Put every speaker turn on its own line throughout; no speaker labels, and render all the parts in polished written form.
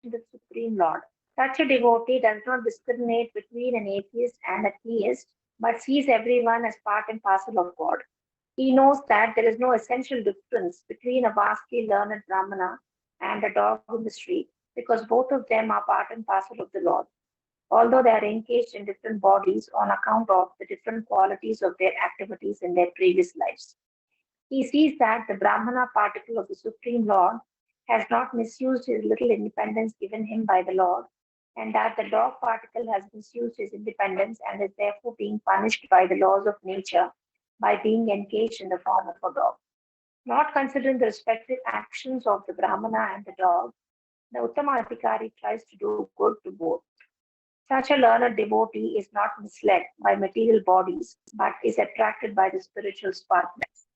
in the Supreme Lord. Such a devotee does not discriminate between an atheist and a theist, but sees everyone as part and parcel of God. He knows that there is no essential difference between a vastly learned Brahmana and a dog in the street, because both of them are part and parcel of the Lord, although they are engaged in different bodies on account of the different qualities of their activities in their previous lives. He sees that the Brahmana particle of the Supreme Lord has not misused his little independence given him by the Lord, and that the dog particle has misused his independence and is therefore being punished by the laws of nature by being engaged in the form of a dog. Not considering the respective actions of the Brahmana and the dog, the Uttama Adhikari tries to do good to both. Such a learned devotee is not misled by material bodies, but is attracted by the spiritual sparkness.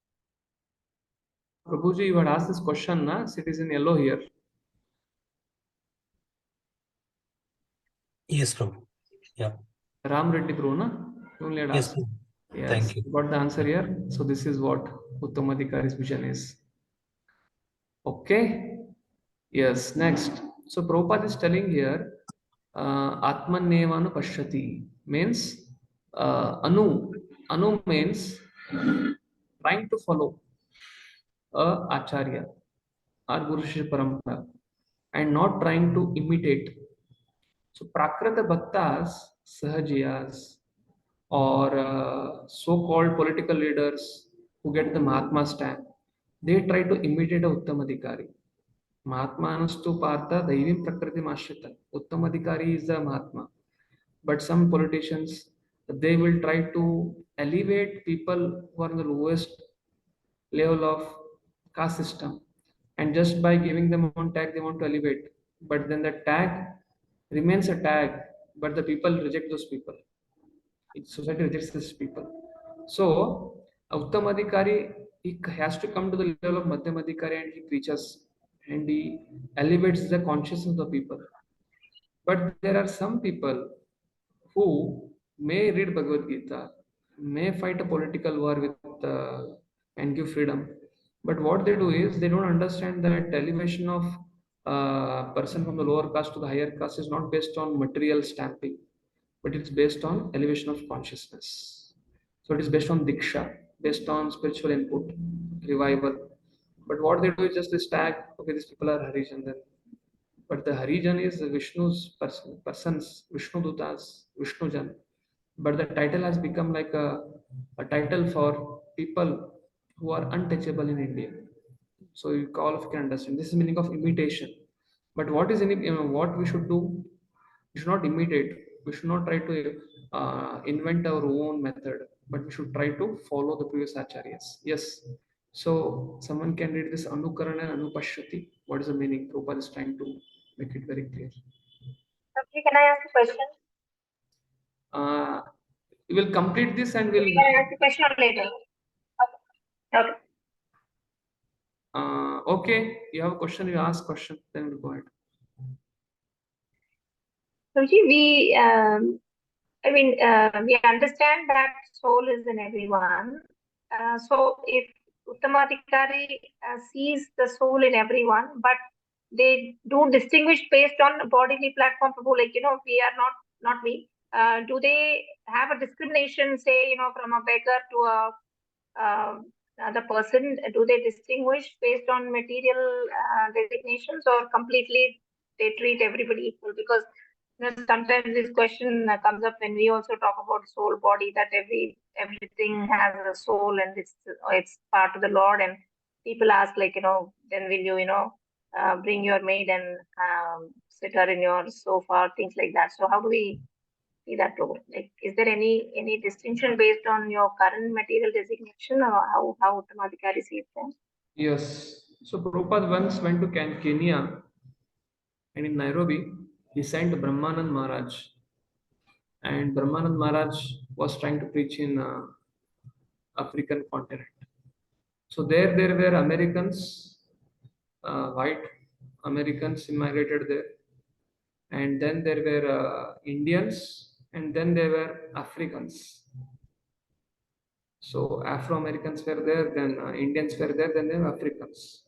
Prabhuji, you had asked this question, na? It is in yellow here.
Yes, Prabhu. Yeah.
Ram Reddy Prabhu, na? You only had
Yes,
asked.
Prabhu.
Yes,
Thank you.
got the answer here. So this is what Uttamadhikari's vision is. Okay. Yes, next. So Prabhupada is telling here, Atman Nevanu Pashyati means Anu. Anu means trying to follow a Acharya or Guru Shishya Parampara and not trying to imitate. So Prakrita Bhaktas, Sahajiyas, or so-called political leaders who get the Mahatma stamp, they try to imitate a Uttamadhikari. Mahatmanastu Partha Daivim Prakriti Ashrita. Uttamadhikari is the Mahatma. But some politicians, they will try to elevate people who are in the lowest level of caste system. And just by giving them one tag, they want to elevate. But then the tag remains a tag, but the people reject those people. Society rejects these people. So, Uttamadhikari, he has to come to the level of Madhyamadhikari and he preaches and he elevates the consciousness of the people. But there are some people who may read Bhagavad Gita, may fight a political war with and give freedom. But what they do is they don't understand that elevation of person from the lower caste to the higher caste is not based on material stamping, but it's based on elevation of consciousness. So it is based on diksha, based on spiritual input, revival. But what they do is just this tag, okay, these people are Harijan then. But the Harijan is Vishnu's persons, Vishnu Dutas, Vishnujan. But the title has become like a title for people who are untouchable in India. So you all of you can understand. This is meaning of imitation. But what is what we should do? We should not imitate. We should not try to invent our own method, but we should try to follow the previous acharyas. Yes. So someone can read this Anukarana and Anupashyati. What is the meaning? Prabhupada is trying to make it very clear.
Sakshi, can I ask a question?
We will complete this and we'll.
Can I ask a question later? Okay.
Okay, you have a question, you ask question, then we'll go ahead.
Sakshi, we understand that soul is in everyone. So if Uttamadhikari sees the soul in everyone, but they do distinguish based on bodily platform, like, we are not we. Do they have a discrimination, say, from a beggar to another person? Do they distinguish based on material designations, or completely they treat everybody equal? Because sometimes this question comes up when we also talk about soul body, that everything has a soul and it's part of the Lord, and people ask, like, then will you bring your maid and sit her in your sofa, things like that. So how do we see that role? Like, is there any distinction based on your current material designation, or how Uttamadhikari sees them?
Yes. So Prabhupada once went to Kenya, and in Nairobi he sent Brahmanand Maharaj, and Brahmanand Maharaj was trying to preach in African continent. So there were Americans, white Americans immigrated there, and then there were Indians, and then there were Africans. So Afro Americans were there, then Indians were there, then there were Africans.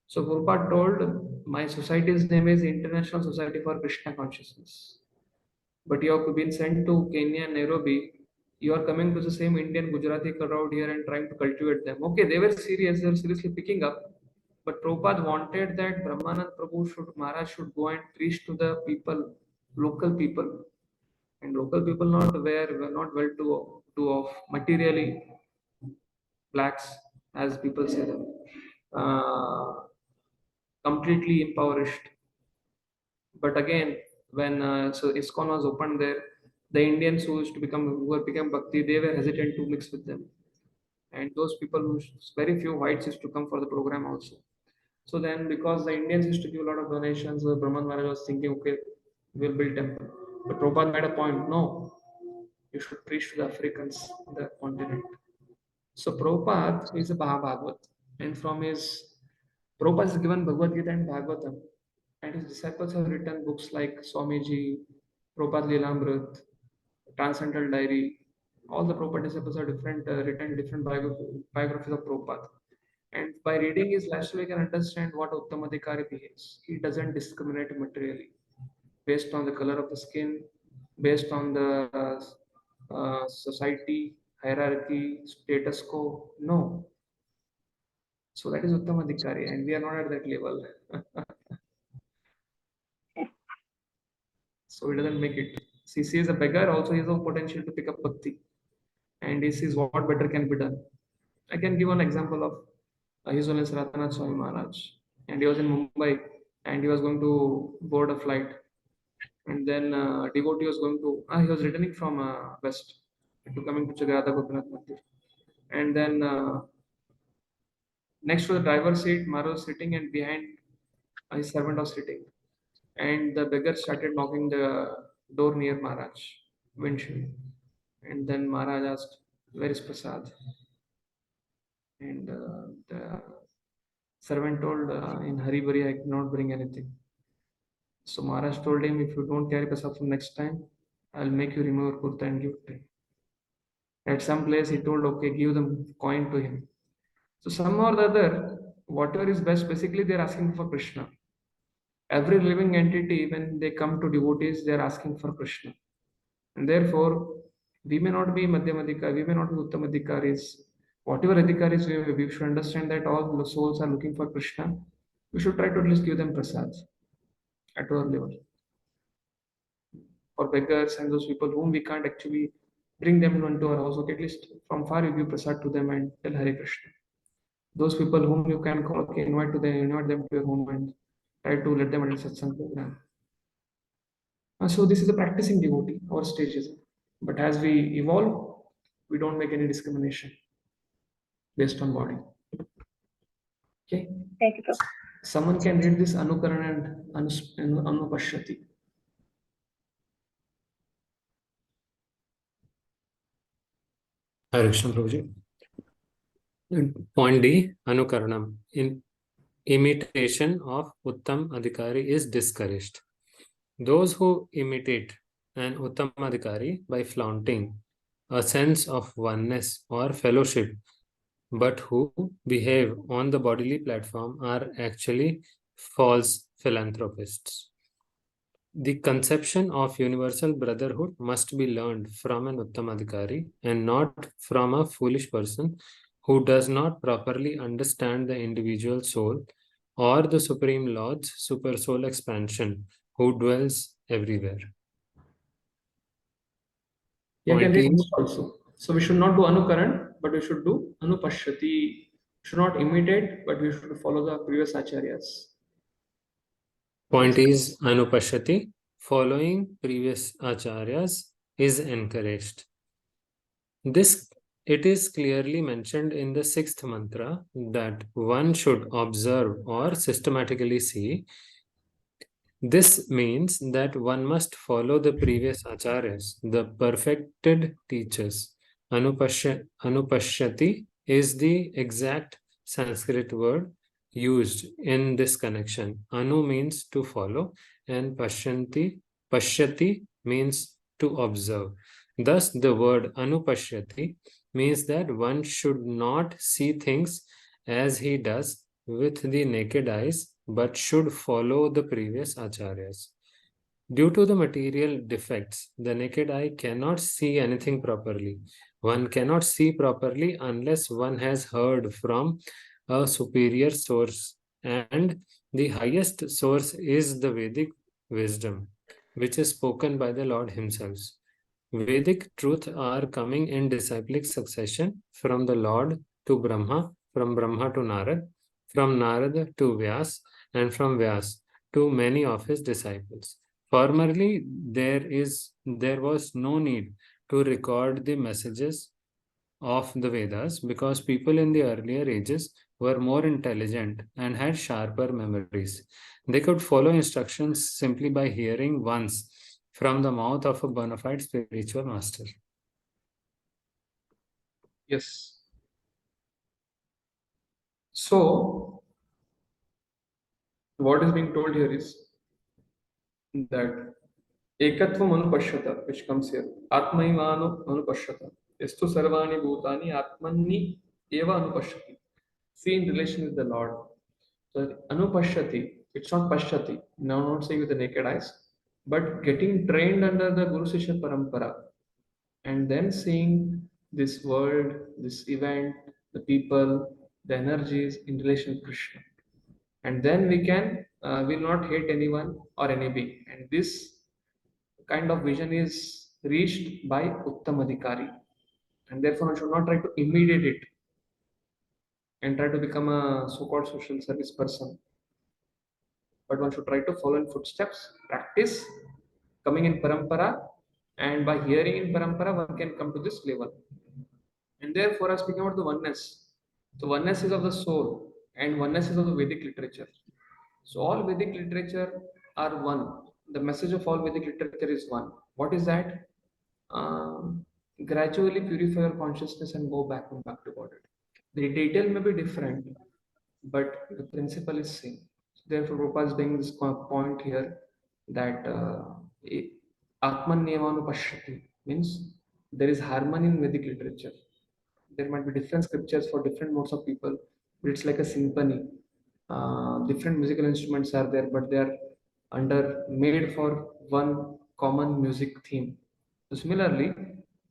So Prabhupada told, my society's name is International Society for Krishna Consciousness. But you have been sent to Kenya and Nairobi. You are coming to the same Indian Gujarati crowd here and trying to cultivate them. Okay, they were serious, they were seriously picking up. But Prabhupada wanted that Brahmanand Prabhu Maharaj should go and preach to the people, local people. And local people were not well to of materially blacks, as people say them, completely impoverished. But again, when so ISKCON was opened there, the Indians who were become Bhakti, they were hesitant to mix with them, and those people very few whites used to come for the program also. So then, because the Indians used to give a lot of donations, Brahman Maharaj was thinking, okay, we'll build temple. But Prabhupada made a point, no, you should preach to the Africans on the continent. So Prabhupada is a Bhagavad, and from his Prabhupada has given Bhagavad Gita and Bhagavatam, and his disciples have written books like Swamiji, Prabhupada Lilamrit, Transcendental Diary. All the Prabhupada disciples have written different biographies of Prabhupada. And by reading his life story, we can understand what Uttamadhikari behaves. He doesn't discriminate materially based on the color of the skin, based on the society, hierarchy, status quo. No. So that is Uttamadhikari, and we are not at that level. So he doesn't make it. See, he is a beggar, also he has a potential to pick up bhakti. And he sees what better can be done. I can give an example of His Holiness Ratanath Swami Maharaj. And he was in Mumbai and he was going to board a flight. And then devotee was going to, he was returning from West to coming to Chagrada Gopinath Mandir. And then next to the driver's seat, Maharaj was sitting and behind his servant was sitting. And the beggar started knocking the door near Maharaj, windshield. And then Maharaj asked, where is Prasad? And the servant told, in hurry bari, I cannot bring anything. So Maharaj told him, if you don't carry Prasad from next time, I'll make you remove your kurta and give it to him. At some place, he told, okay, give the coin to him. So somehow or the other, whatever is best, basically they're asking for Krishna. Every living entity, when they come to devotees, they're asking for Krishna. And therefore, we may not be Madhyamadhikari, we may not be Uttamadhikaris. Whatever adhikaris we should understand that all the souls are looking for Krishna. We should try to at least give them prasads at our level. For beggars and those people whom we can't actually bring them into our house, okay, at least from far you give prasad to them and tell Hare Krishna. Those people whom you can call, okay, invite them to your home and try to let them attend Satsang program. So this is a practicing devotee, our stages. But as we evolve, we don't make any discrimination based on body. Okay.
Thank you, Prabhu.
Someone can read this Anukaran and Anupashyati.
Hare Krishna Prabhuji. Point D, Anukaranam. In imitation of Uttam Adhikari is discouraged. Those who imitate an Uttam Adhikari by flaunting a sense of oneness or fellowship, but who behave on the bodily platform are actually false philanthropists. The conception of universal brotherhood must be learned from an Uttamadhikari and not from a foolish person who does not properly understand the individual soul or the Supreme Lord's supersoul expansion who dwells everywhere.
You can read
Point
this also. So we should not do Anukaran, but we should do Anupashyati. We should not imitate, but we should follow the previous acharyas.
Point is Anupashyati. Following previous acharyas is encouraged. It is clearly mentioned in the sixth mantra that one should observe or systematically see. This means that one must follow the previous acharyas, the perfected teachers. Anupashyati is the exact Sanskrit word used in this connection. Anu means to follow and pashyati means to observe. Thus, the word Anupashyati means that one should not see things as he does, with the naked eyes, but should follow the previous acharyas. Due to the material defects, the naked eye cannot see anything properly. One cannot see properly unless one has heard from a superior source, and the highest source is the Vedic wisdom, which is spoken by the Lord Himself. Vedic truth are coming in disciplic succession from the Lord to Brahma, from Brahma to Narad, from Narad to Vyas, and from Vyas to many of his disciples. Formerly, there was no need to record the messages of the Vedas because people in the earlier ages were more intelligent and had sharper memories. They could follow instructions simply by hearing once from the mouth of a bona fide spiritual master.
Yes. So, what is being told here is that ekatvam anupashyata, which comes here, atmaivanu anupashyata, estu sarvani bhutani atmanni eva anupashyati. See in relation with the Lord. So anupashyati, it's not pashyati. Now not saying with the naked eyes, but getting trained under the Guru Sishya Parampara and then seeing this world, this event, the people, the energies in relation to Krishna. And then we can will not hate anyone or any being. And this kind of vision is reached by Uttamadhikari. And therefore one should not try to imitate it and try to become a so-called social service person. But one should try to follow in footsteps, practice, coming in parampara, and by hearing in parampara, one can come to this level. And therefore, I speaking about the oneness. So oneness is of the soul, and oneness is of the Vedic literature. So all Vedic literature are one. The message of all Vedic literature is one. What is that? Gradually purify your consciousness and go back and back to God. The detail may be different, but the principle is same. Therefore, Prabhupada is bringing this point here that Atman Niyamanu Pashyati means there is harmony in Vedic literature. There might be different scriptures for different modes of people, but it's like a symphony. Different musical instruments are there, but they are under made for one common music theme. So similarly,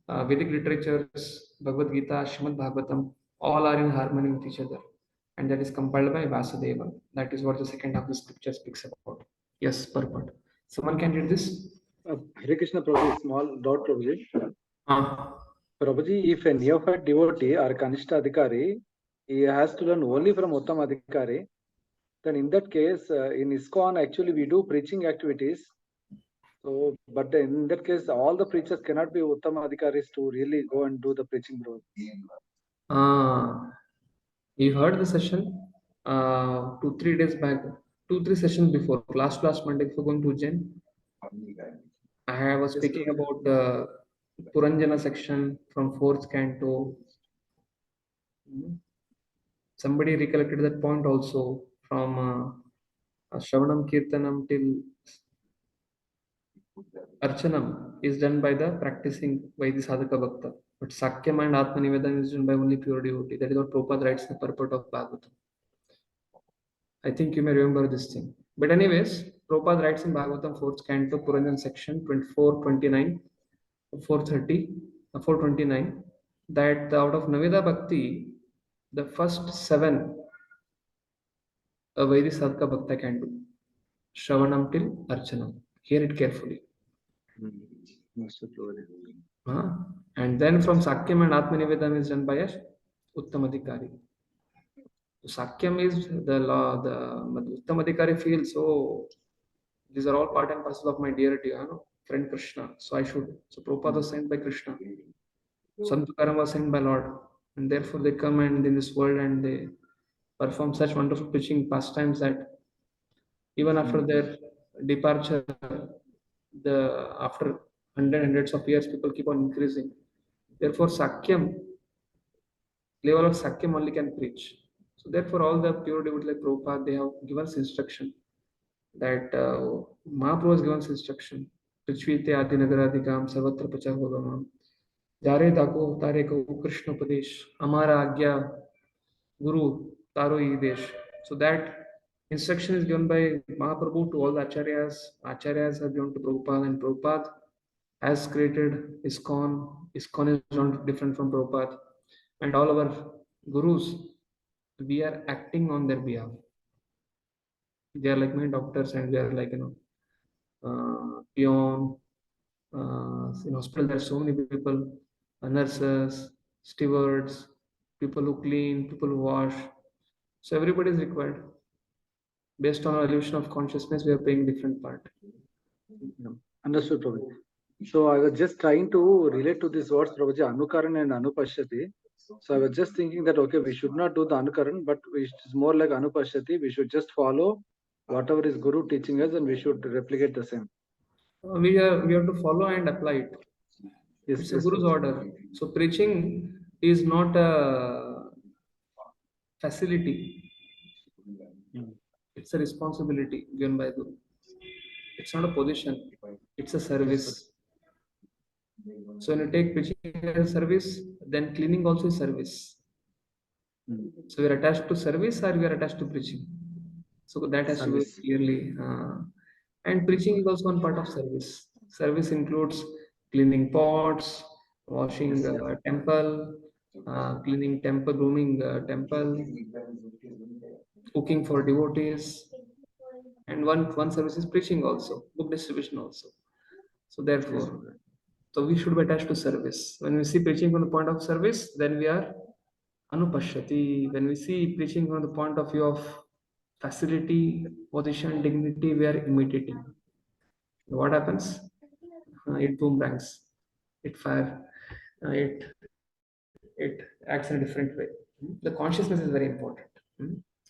Vedic literatures, Bhagavad Gita, Srimad Bhagavatam, all are in harmony with each other, and that is compiled by Vasudeva. That is what the second half of the scripture speaks about. Yes, purport. Someone can read this.
Hare Krishna Prabhuji, small doubt Prabhuji.
Uh,
Prabhuji, if a neophyte devotee or Kanishta Adhikari, he has to learn only from Uttam Adhikari, then in that case, in ISKCON, actually we do preaching activities. So, but in that case, all the preachers cannot be Uttam Adhikaris to really go and do the preaching, bro.
You heard the session 2-3 days back, 2-3 sessions before, last Monday before going to Ujjain. I was speaking about the Puranjana section from 4th canto. Somebody recollected that point also from Shravanam Kirtanam till Archanam is done by the practicing Vaidhi Sadhaka Bhakta. But Sakyam and Atmanivedam is done by only pure devotee. That is what Prabhupada writes in the purport of Bhagavatam. I think you may remember this thing. But anyways, Prabhupada writes in Bhagavatam 4th canto, Puranjan section 24, 29, 430, 429, that out of Navida Bhakti, the first 7 a Vaidhi Sadhaka Bhakta can do. Shravanam till Archanam. Hear it carefully. And then from Sakyam and Atmanivedam is done by a Uttamadhikari. Sakyam is the law, the Uttamadhikari feels, oh, these are all part and parcel of my deity, friend Krishna. So I should. So Prabhupada was sent by Krishna. Sant Tukaram was sent by Lord. And therefore they come and in this world and they perform such wonderful preaching pastimes that even after their departure, after hundreds of years, people keep on increasing. Therefore, Sakyam, level of Sakyam only can preach. So therefore, all the pure devotees like Prabhupada, they have given us instruction that Mahaprabhu has given us instruction. Prithvi te adi nagaradikam sarvatra pachar bhagamam. Jare dako tare ko Krishna Padesh. Amara agya Guru taro desh. So that instruction is given by Mahaprabhu to all the acharyas. Acharyas have given to Prabhupada, and Prabhupada has created ISKCON. ISKCON is not different from Prabhupada, and all our gurus, we are acting on their behalf. They are like my doctors, and they are like peon. In hospital, there are so many people, nurses, stewards, people who clean, people who wash. So everybody is required. Based on our illusion of consciousness, we are playing different part.
Understood, Prabhuji. So I was just trying to relate to these words, Prabhuji, Anukaran and Anupashyati. So I was just thinking that, okay, we should not do the Anukaran, but it's more like Anupashyati. We should just follow whatever is Guru teaching us, and we should replicate the same.
We have to follow and apply it.
Yes,
It's
yes,
a Guru's
Prabhuji.
order. So preaching is not a facility. It's a responsibility given by Guru. It's not a position. It's a service. So when you take preaching as a service, then cleaning also is service. So we are attached to service or we are attached to preaching. So that has
Service.
to be clearly. And preaching is also one part of service. Service includes cleaning pots, washing
Yes, yes.
temple, cleaning temple, grooming temple, cooking for devotees, and one service is preaching also, book distribution also. So therefore, so we should be attached to service. When we see preaching from the point of service, then we are anupashyati. When we see preaching from the point of view of facility, position, dignity, we are imitating. What happens? It boomerangs, it fire, it acts in a different way. The consciousness is very important.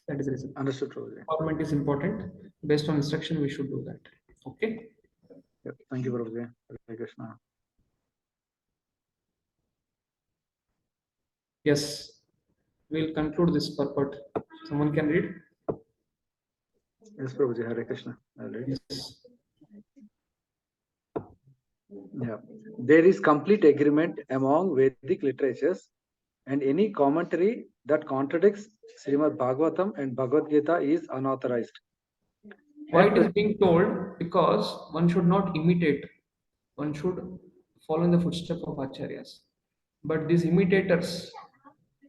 That is the reason.
Understood, Prabhuji.
Empowerment is important. Based on instruction, we should do that. Okay.
Yep. Thank you, Prabhuji. Hare Krishna.
Yes, we'll conclude this purport. Someone can read?
Yes, Prabhuji. Hare Krishna. I'll read.
Yes.
Yeah. There is complete agreement among Vedic literatures, and any commentary that contradicts Srimad Bhagavatam and Bhagavad Gita is unauthorized.
Why it is being told? Because one should not imitate. One should follow in the footsteps of acharyas. But these imitators,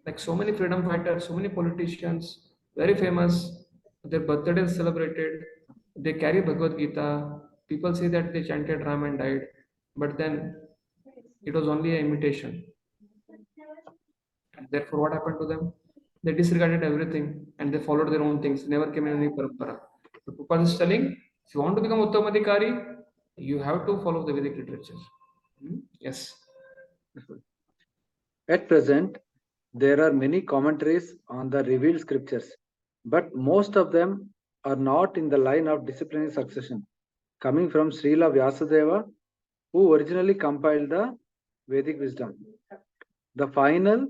like so many freedom fighters, so many politicians, very famous, their birthday is celebrated, they carry Bhagavad Gita, people say that they chanted Ram and died, but then it was only an imitation. And therefore, what happened to them? They disregarded everything and they followed their own things, never came in any parampara. The Prabhupada is telling, if you want to become Uttama Adhikari, you have to follow the Vedic literature. Yes.
At present, there are many commentaries on the revealed scriptures, but most of them are not in the line of disciplinary succession, coming from Srila Vyasadeva, who originally compiled the Vedic wisdom. The final,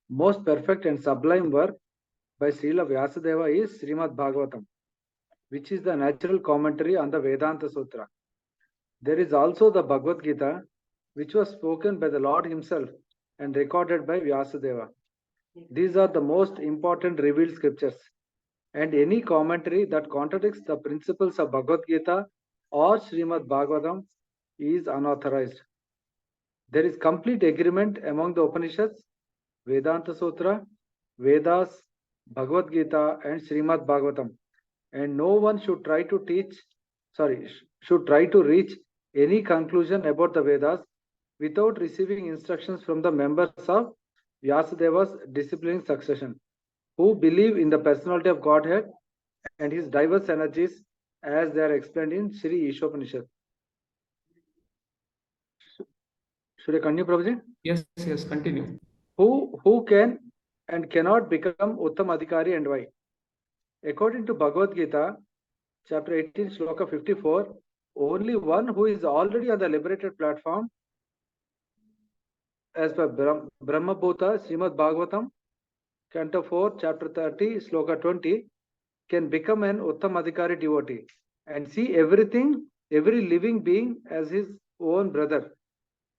most perfect and sublime work by Srila Vyasadeva is Srimad Bhagavatam, which is the natural commentary on the Vedanta Sutra. There is also the Bhagavad Gita, which was spoken by the Lord himself and recorded by Vyasadeva. These are the most important revealed scriptures, and any commentary that contradicts the principles of Bhagavad Gita or Srimad Bhagavatam is unauthorized. There is complete agreement among the Upanishads, Vedanta Sutra, Vedas, Bhagavad Gita, and Srimad Bhagavatam, and no one should try to reach any conclusion about the Vedas without receiving instructions from the members of Vyasadeva's disciplining succession, who believe in the personality of Godhead and his diverse energies as they are explained in Sri Ishopanishad. Should I continue, Prabhuji?
Yes, continue.
Who can and cannot become Uttam Adhikari and why? According to Bhagavad Gita, chapter 18, Shloka 54, only one who is already on the liberated platform, as per Brahma Bhuta, Srimad Bhagavatam, Canto 4, chapter 30, Shloka 20, can become an Uttam Adhikari devotee and see everything, every living being as his own brother.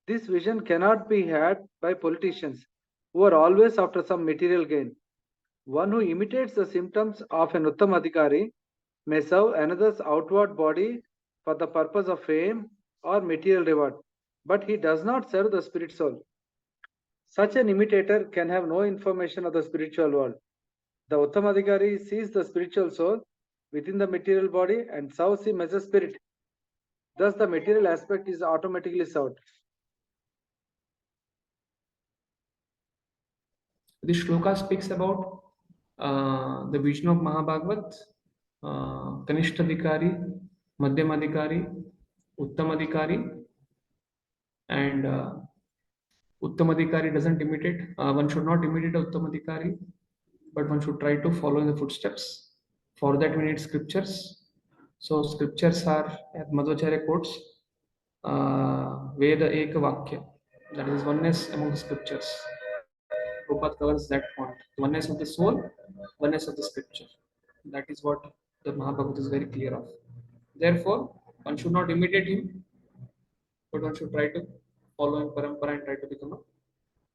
This vision cannot be had by politicians who are always after some material gain. One who imitates the symptoms of an Uttam Adhikari may serve another's outward body for the purpose of fame or material reward, but he does not serve the spirit soul. Such an imitator can have no information of the spiritual world. The Uttam Adhikari sees the spiritual soul within the material body and serves him as a spirit. Thus, the material aspect is automatically served.
This shloka speaks about the vision of Mahabhagavat, Kanishtadhikari, Madhyamadhikari, Uttamadhikari, and Uttamadhikari doesn't imitate. One should not imitate Uttamadhikari, but one should try to follow in the footsteps. For that, we need scriptures. So, scriptures are, as Madhvacharya quotes, Veda Eka Vakya. That is oneness among the scriptures. Prabhupada covers that point. Oneness of the soul, oneness of the scripture. That is what the Mahabhagavad is very clear of. Therefore, one should not imitate him, but one should try to follow in parampara and try to become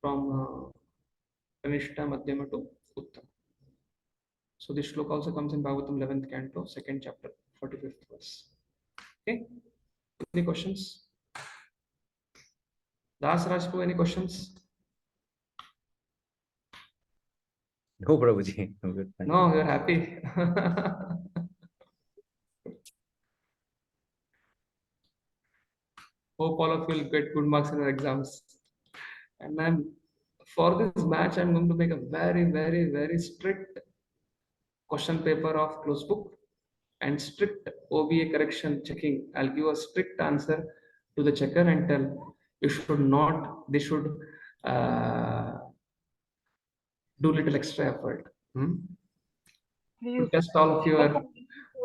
from Kanishta Madhyama to Uttam. So this shloka also comes in Bhagavatam 11th canto, 2nd chapter, 45th verse. Okay? Any questions? Das Rajpu, any questions?
No, Prabhuji. I'm good, thank you.
No, you're happy. Hope all of you will get good marks in your exams. And then for this match, I'm going to make a very, very, very strict question paper of close book and strict OBA correction checking. I'll give a strict answer to the checker and tell you should not, they should do little extra effort to
Please
test all of your
show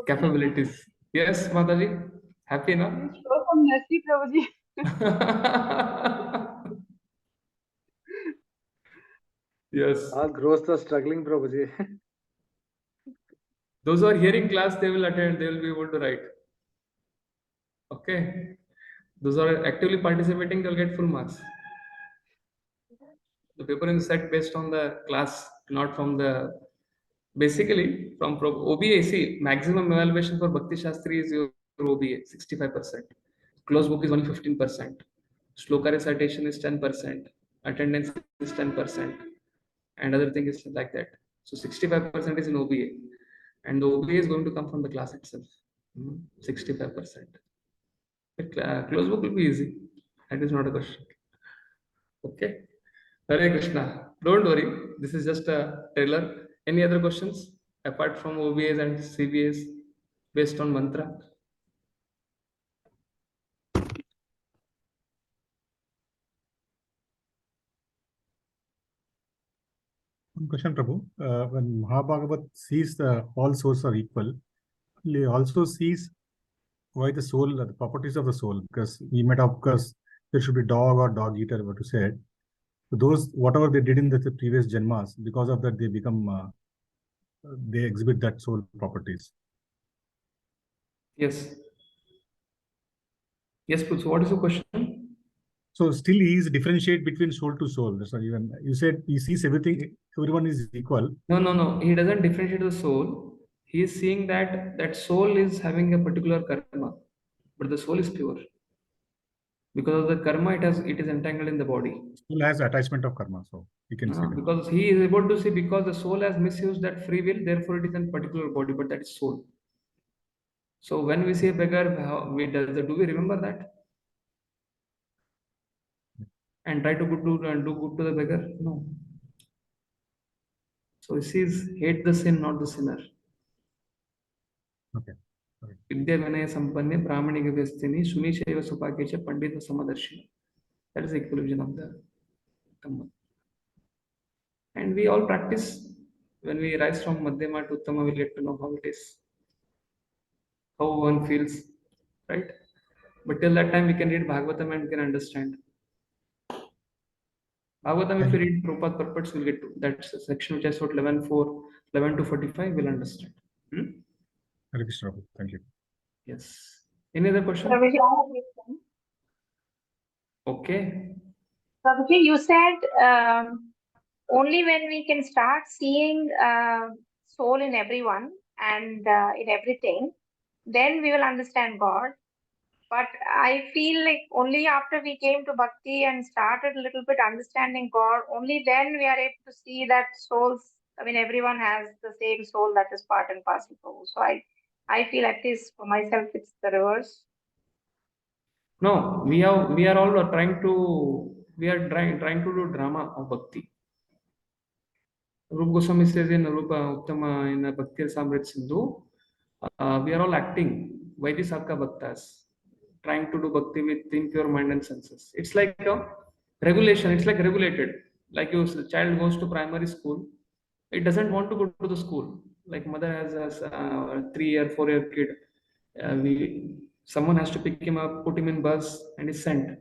capabilities. Yes, Mataji, happy now?
some mercy, Prabhuji.
Yes.
All grows the struggling, Prabhuji.
Those who are hearing class, they will attend, they will be able to write. Okay. Those who are actively participating, they'll get full marks. The paper is set based on the class, not from the. Basically, from OBA, see, maximum evaluation for Bhakti Shastri is your OBA, 65%. Close book is only 15%. Shloka recitation is 10%. Attendance is 10%. And other thing is like that. So 65% is in OBA. And the OBA is going to come from the class itself. 65%. Close book will be easy. That is not a question. Okay. Hare Krishna. Don't worry. This is just a trailer. Any other questions apart from OBAs and CBAs based on mantra?
One question, Prabhu. When Mahabhagavat sees all souls are equal, he also sees why the soul, the properties of the soul, because we might have, because there should be dog or dog eater, what you said. So those, whatever they did in the previous janmas, because of that, they become, they exhibit that soul properties.
Yes. Yes, so what is your question?
So still he is differentiate between soul to soul. So even you said he sees everything, everyone is equal.
No. He doesn't differentiate the soul. He is seeing that that soul is having a particular karma, but the soul is pure. Because of the karma, it is entangled in the body.
Soul has attachment of karma, so you can see that.
Because he is able to see, because the soul has misused that free will, therefore it is in particular body, but that is soul. So when we say beggar, do we remember that? And try to do good to the beggar? No. So he says, hate the sin, not the sinner.
Okay.
Vidya Vinaya Sampanne Brahmaniga Vyastini Suni Shaiva Supakecha Pandita Samadarshina. That is the equation of the Dhamma. And we all practice. When we rise from Madhyama to Uttama, we'll get to know how it is. How one feels. Right? But till that time, we can read Bhagavatam and we can understand. Bhagavatam, if we read Prabhupada purports, we'll get to that section which I wrote 11 to 45, we'll understand.
Hare Krishna, Prabhu. Thank you.
Yes. Any other question?
Prabhuji, I have a question.
Okay.
Prabhuji, you said only when we can start seeing soul in everyone and in everything, then we will understand God. But I feel like only after we came to Bhakti and started a little bit understanding God, only then we are able to see that souls, I mean, everyone has the same soul that is part and parcel of. So I feel, at least for myself, it's the reverse.
No, we are all trying to trying to do drama of bhakti. Rupa Goswami says in Rupa Uttama in Bhakti Samrit Sindhu, we are all acting Vaidisaka Bhaktas, trying to do bhakti with impure mind and senses. It's like a regulation, it's like regulated. Like your child goes to primary school, it doesn't want to go to the school. Like mother has a 3-year, 4-year kid. Someone has to pick him up, put him in bus, and is sent.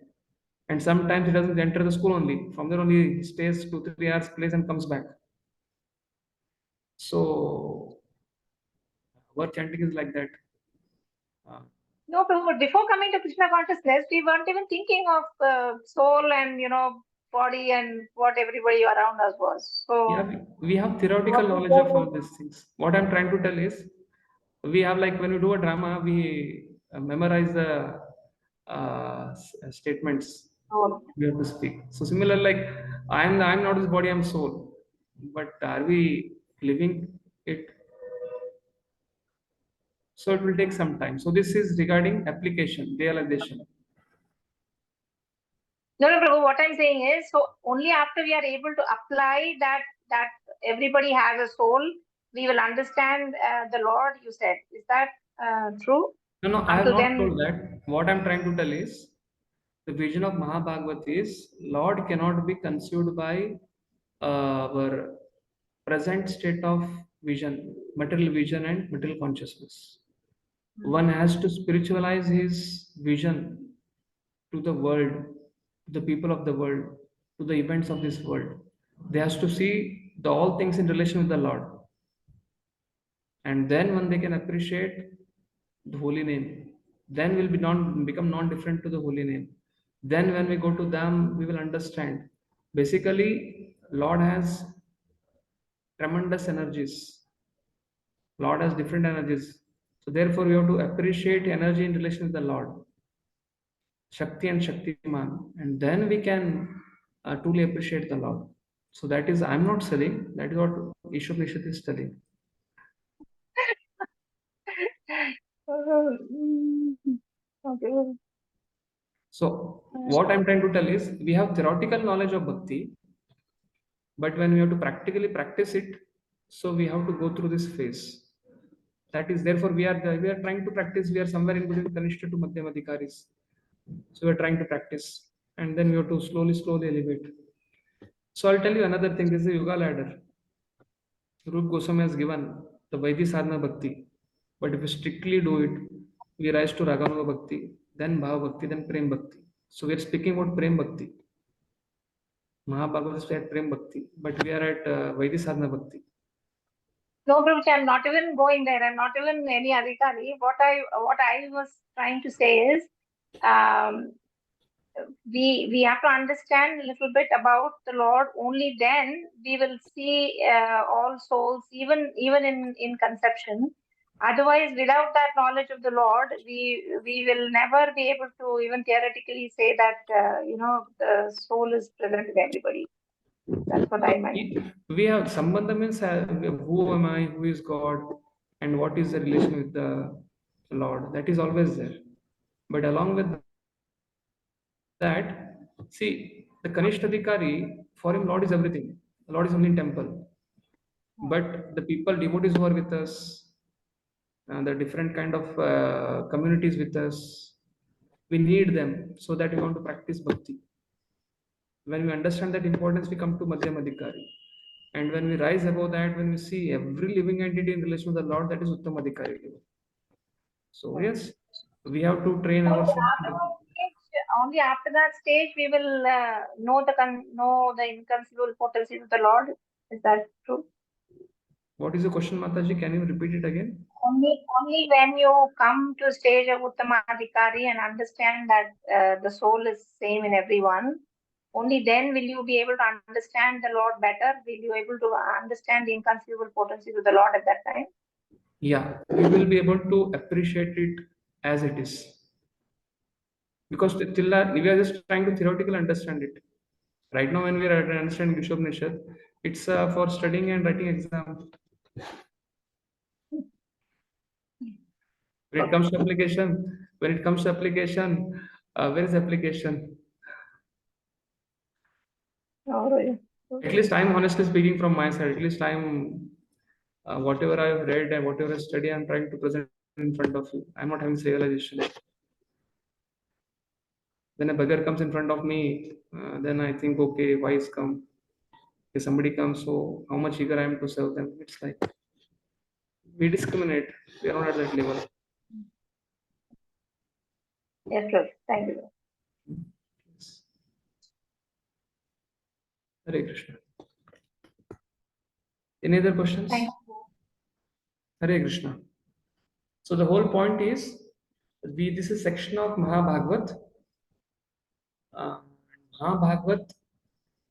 And sometimes he doesn't enter the school only. From there only he stays 2-3 hours, plays, and comes back. So our chanting is like that.
No, but before coming to Krishna consciousness, we weren't even thinking of soul and, body and what everybody around us was. So
Yeah, we have theoretical knowledge of all these things. What I'm trying to tell is, we have, like, when we do a drama, we memorize the statements we have to speak. So similar, like, I'm not this body, I'm soul. But are we living it? So it will take some time. So this is regarding application, realization.
No, Prabhu, what I'm saying is, so only after we are able to apply that everybody has a soul, we will understand the Lord, you said. Is that true?
No, I have not told that. What I'm trying to tell is, the vision of Mahabhagavat is, Lord cannot be conceived by our present state of vision, material vision and material consciousness. One has to spiritualize his vision to the world, to the people of the world, to the events of this world. They has to see all things in relation with the Lord. And then when they can appreciate the holy name, then will become non-different to the holy name. Then when we go to them, we will understand. Basically, Lord has tremendous energies. Lord has different energies. So therefore, we have to appreciate energy in relation with the Lord, Shakti and Shaktiman, and then we can truly appreciate the Lord. So that is, I'm not selling. That is what Ishopanishad is telling.
Okay.
So what I'm trying to tell is, we have theoretical knowledge of bhakti, but when we have to practically practice it, so we have to go through this phase. That is, therefore, we are trying to practice. We are somewhere in between Kanishta to Madhyam Adhikaris. So we are trying to practice, and then we have to slowly elevate. So I'll tell you another thing. This is a yoga ladder. Rup Goswami has given the Vaidhi Sadhana Bhakti. But if we strictly do it, we rise to Raganuga Bhakti, then Bhava Bhakti, then Prem Bhakti. So we are speaking about Prem Bhakti. Mahabhagavad is at Prem Bhakti, but we are at Vaidhi Sadhana Bhakti.
No, Prabhuji, I'm not even going there. I'm not even any adhikari. What I was trying to say is, we have to understand a little bit about the Lord. Only then we will see all souls, even in conception. Otherwise, without that knowledge of the Lord, we will never be able to even theoretically say that the soul is present in everybody. That's what I meant.
We have Sambandha means who am I, who is God, and what is the relation with the Lord. That is always there. But along with that, see, the Kanishtadhikari, for him, Lord is everything. The Lord is only in temple. But the people, devotees who are with us, the different kind of communities with us, we need them so that we want to practice bhakti. When we understand that importance, we come to Madhyam Adhikari. And when we rise above that, when we see every living entity in relation to the Lord, that is Uttam Adhikari. So yes, we have to train ourselves.
Only after that stage we will know the inconceivable potencies of the Lord. Is that true?
What is the question, Mataji? Can you repeat it again?
Only when you come to a stage of Uttamadhikari and understand that the soul is same in everyone, Only then will you be able to understand the Lord better. Will you able to understand the inconceivable potencies of the Lord at that time?
Yeah, we will be able to appreciate it as it is. Because till that, we are just trying to theoretically understand it. Right now, when we are understanding Ishopanishad, it's for studying and writing exam. When it comes to application, where is application? At least I'm honestly speaking from my side. At least I'm whatever I've read and whatever I study, I'm trying to present in front of you. I'm not having realization. When a beggar comes in front of me, then I think, okay, wise come. If somebody comes, so how much eager I am to serve them. It's like we discriminate. We are not at that level.
Yes, Lord. Thank you.
Hare Krishna. Any other questions?
Thank you.
Hare Krishna. So the whole point is, this is section of Mahabhagavat. Mahabhagavat,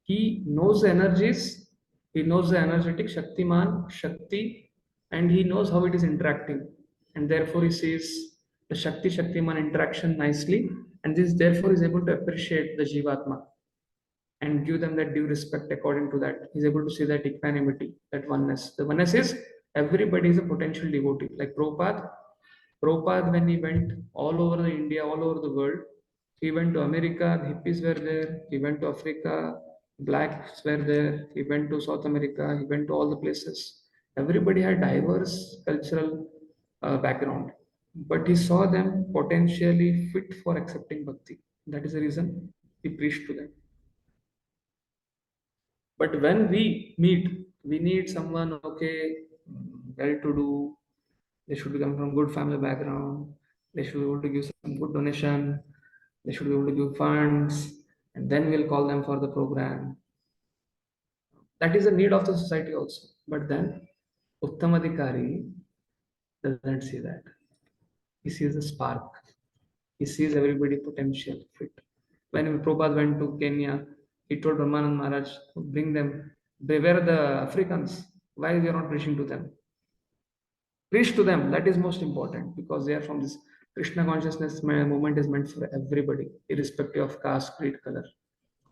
he knows the energies, he knows the energetic Shaktiman, Shakti, and he knows how it is interacting. And therefore he sees the Shaktiman interaction nicely, and this therefore is able to appreciate the Jivatma and give them that due respect according to that. He's able to see that equanimity, that oneness. The oneness is everybody is a potential devotee. Like Prabhupada, when he went all over the India, all over the world, he went to America, the hippies were there, he went to Africa, blacks were there, he went to South America, he went to all the places. Everybody had diverse cultural background, but he saw them potentially fit for accepting bhakti. That is the reason he preached to them. But when we meet, we need someone, okay, well to do, they should be coming from good family background, they should be able to give some good donation, they should be able to give funds, and then we'll call them for the program. That is the need of the society also. But then Uttamadhikari doesn't see that. He sees the spark. He sees everybody potential fit. When Prabhupada went to Kenya, he told Ramanand Maharaj, bring them. They were the Africans. Why we are not preaching to them? Preach to them. That is most important because they are from this Krishna consciousness movement is meant for everybody, irrespective of caste, creed, color.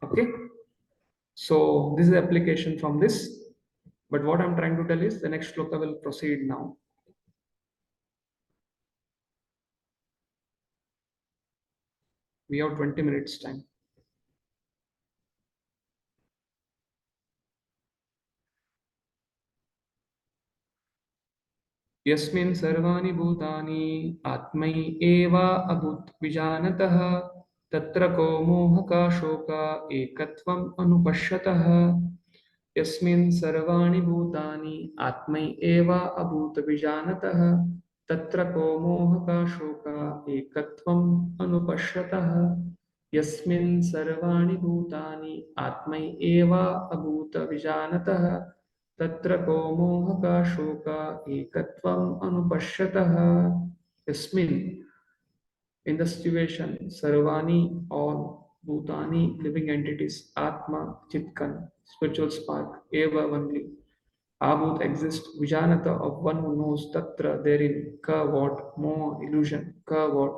Okay. So this is the application from this. But what I'm trying to tell is the next shloka will proceed now. We have 20 minutes time. यस्मिन् सर्वाणि भूतानि आत्मै एव अभूत् विजानतः तत्र को मोहका शोका एकत्वम् अनुपश्यतः यस्मिन् सर्वाणि भूतानि आत्मै एव अभूत् विजानतः तत्र को मोहका शोका एकत्वम् अनुपश्यतः यस्मिन् सर्वाणि भूतानि आत्मै एव अभूत् विजानतः तत्र को मोहका शोका एकत्वम् अनुपश्यतः यस्मिन् in the situation sarvani all bhutani living entities atma chitkan spiritual spark eva only abhut exist vijanata of one who knows tatra therein ka what moha illusion ka what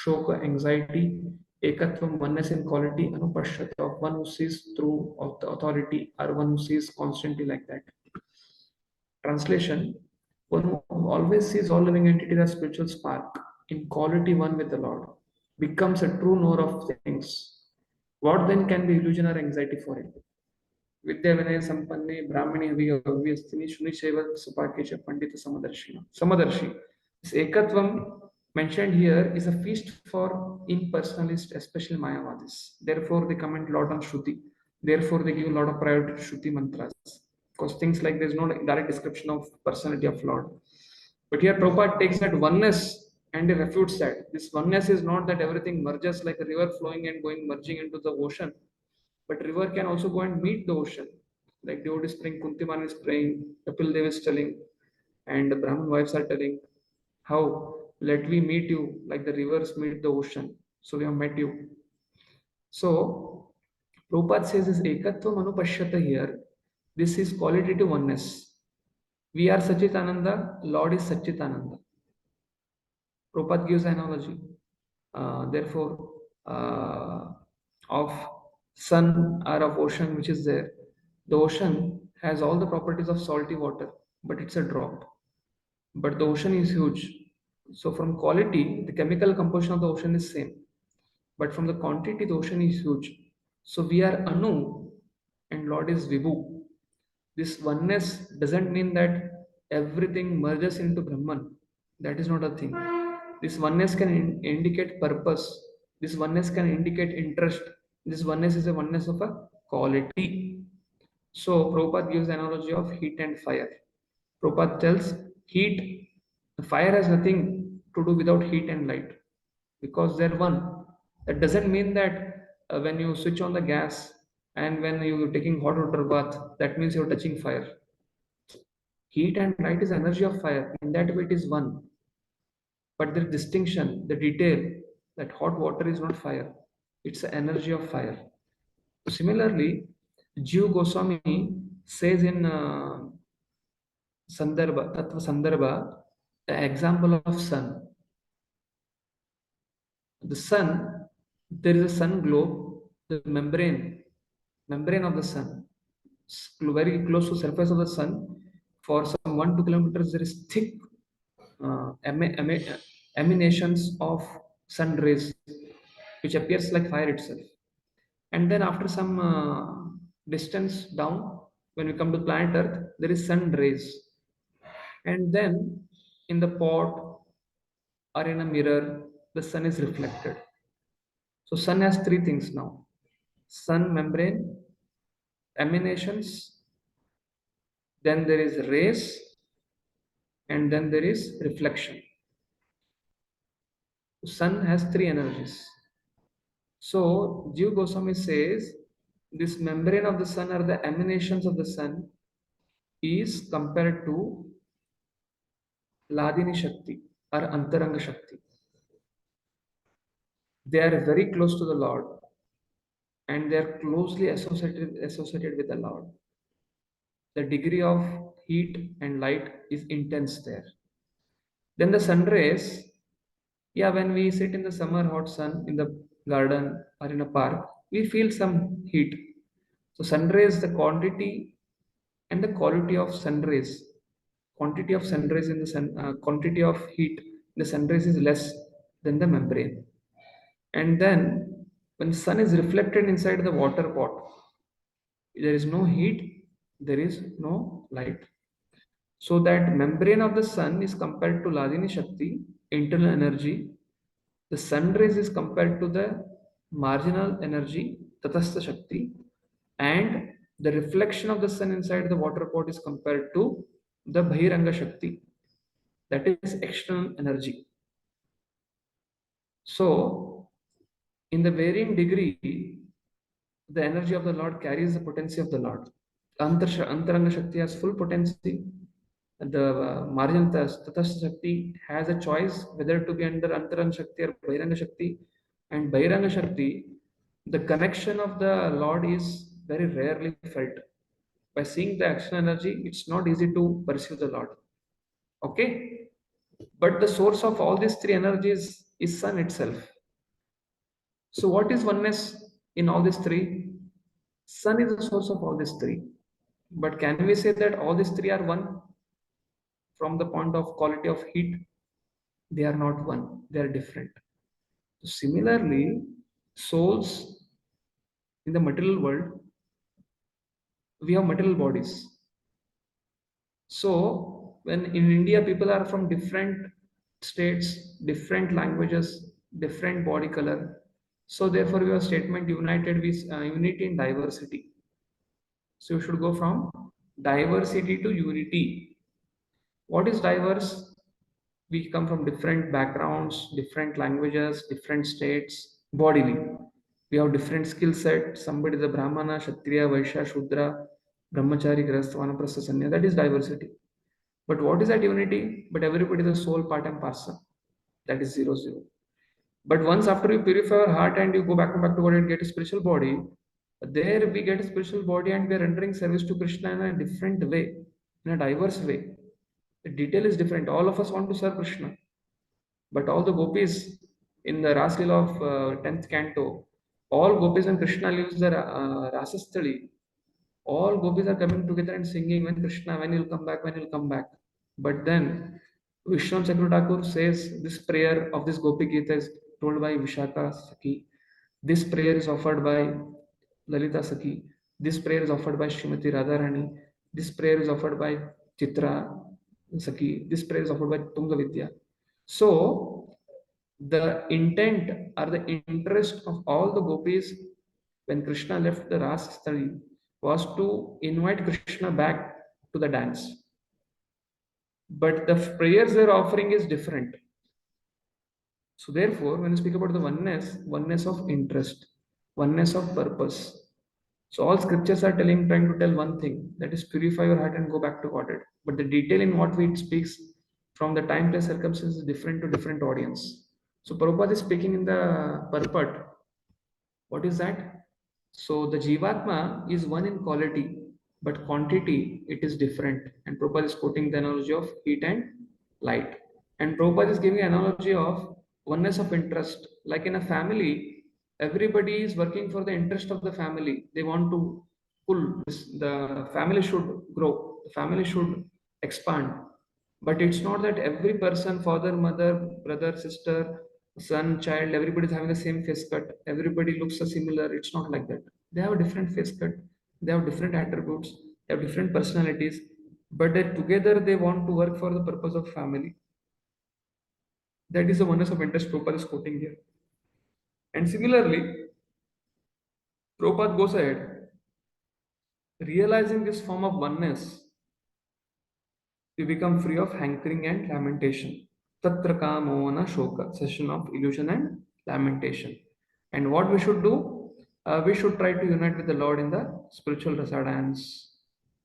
shoka anxiety ekatvam oneness in quality anupashyata of one who sees through of the authority or one who sees constantly like that. Translation: one who always sees all living entities as spiritual spark in quality one with the Lord becomes a true knower of things. What then can be illusion or anxiety for him? Vidya Vinaya Sampanne Brahmani Vyastini Shunisheva Supakecha Pandita Samadarshina. Samadarshi. This Ekatvam mentioned here is a feast for impersonalists, especially Mayavadis. Therefore, they comment a lot on Shruti. Therefore, they give a lot of priority to Shruti mantras. Because things like there's no direct description of personality of Lord. But here Prabhupada takes that oneness and he refutes that. This oneness is not that everything merges like a river flowing and going merging into the ocean. But river can also go and meet the ocean. Like devotee is praying, Kuntiman is praying, Kapil Dev is telling, and the Brahmin wives are telling, how let we meet you like the rivers meet the ocean. So we have met you. So Prabhupada says this ekatvam anupashyata here. This is qualitative oneness. We are Sachitananda, Lord is Sachitananda. Prabhupada gives analogy. Therefore, of sun or of ocean which is there. The ocean has all the properties of salty water, but it's a drop. But the ocean is huge. So from quality, the chemical composition of the ocean is same. But from the quantity, the ocean is huge. So we are Anu and Lord is Vibhu. This oneness doesn't mean that everything merges into Brahman. That is not a thing. This oneness can indicate purpose. This oneness can indicate interest. This oneness is a oneness of a quality. So Prabhupada gives the analogy of heat and fire. Prabhupada tells heat, fire has nothing to do without heat and light because they're one. That doesn't mean that when you switch on the gas and when you're taking hot water bath, that means you're touching fire. Heat and light is energy of fire. In that way, it is one. But the distinction, the detail, that hot water is not fire. It's the energy of fire. Similarly, Jiva Goswami says in Sandarbha, Tattva Sandarbha, the example of sun. The sun, there is a sun globe, the membrane of the sun, very close to surface of the sun. For some 1 2 kilometers, there is thick emanations of sun rays, which appears like fire itself. And then after some distance down, when we come to planet Earth, there is sun rays. And then in the pot or in a mirror, the sun is reflected. So sun has three things now: sun membrane, emanations, then there is rays, and then there is reflection. Sun has three energies. So Jiva Goswami says this membrane of the sun or the emanations of the sun is compared to Ladini Shakti or Antaranga Shakti. They are very close to the Lord and they are closely associated with the Lord. The degree of heat and light is intense there. Then the sun rays, yeah, when we sit in the summer hot sun in the garden or in a park, we feel some heat. So sun rays, the quantity and the quality of sun rays, quantity of sun rays in the sun, quantity of heat in the sun rays is less than the membrane. And then when sun is reflected inside the water pot, there is no heat, there is no light. So that membrane of the sun is compared to Ladini Shakti, internal energy. The sun rays is compared to the marginal energy, Tatastha Shakti, and the reflection of the sun inside the water pot is compared to the Bahiranga Shakti, that is external energy. So, in the varying degree, the energy of the Lord carries the potency of the Lord. Antaranga Shakti has full potency. The marginal Tatastha Shakti has a choice whether to be under Antaranga Shakti or Bahiranga Shakti. And Bahiranga Shakti, the connection of the Lord is very rarely felt. By seeing the action energy, it's not easy to perceive the Lord. Okay? But the source of all these three energies is Sun itself. So what is oneness in all these three? Sun is the source of all these three. But can we say that all these three are one? From the point of quality of heat, they are not one, they are different. So similarly, souls in the material world, we have material bodies. So when in India people are from different states, different languages, different body color, so therefore we have statement united with unity in diversity. So you should go from diversity to unity. What is diverse? We come from different backgrounds, different languages, different states, bodily. We have different skill set. Somebody is a Brahmana, Kshatriya, Vaishya, Shudra, Brahmachari, Grahastha, Vanaprastha, Sanya. That is diversity. But what is that unity? But everybody is a soul, part and parcel. That is 0, 0. But once after you purify your heart and you go back to God and get a spiritual body, There we get a spiritual body and we are rendering service to Krishna in a different way, in a diverse way. The detail is different. All of us want to serve Krishna, but all the gopis in the Ras Leela of 10th canto, all gopis when Krishna leaves the Rasasthali, all gopis are coming together and singing, when Krishna, when he'll come back, when he'll come back. But then Vishwam Chakravarti Thakur says this prayer of this Gopi Gita is told by Vishaka Sakhi. This prayer is offered by Lalita Sakhi. This prayer is offered by Srimati Radharani. This prayer is offered by Chitra Sakhi. This prayer is offered by Tunga Vidya. So the intent or the interest of all the gopis when Krishna left the Ras Stali was to invite Krishna back to the dance. But the prayers they're offering is different. So therefore, when you speak about the oneness of interest, oneness of purpose. So all scriptures are trying to tell one thing, that is purify your heart and go back to Godhead. But the detail in what it speaks from the time to circumstances is different to different audience. So Prabhupada is speaking in the purport. What is that? So the Jivatma is one in quality, but quantity it is different. And Prabhupada is quoting the analogy of heat and light. And Prabhupada is giving an analogy of oneness of interest. Like in a family, everybody is working for the interest of the family. They want to pull this, the family should grow, the family should expand. But it's not that every person, father, mother, brother, sister, son, child, everybody is having the same face cut. Everybody looks similar. It's not like that. They have a different face cut. They have different attributes. They have different personalities. But together they want to work for the purpose of family. That is the oneness of interest Prabhupada is quoting here. And similarly, Prabhupada goes ahead, realizing this form of oneness, we become free of hankering and lamentation. Tatra kamona shoka, cessation of illusion and lamentation. And what we should do? We should try to unite with the Lord in the spiritual rasa dance.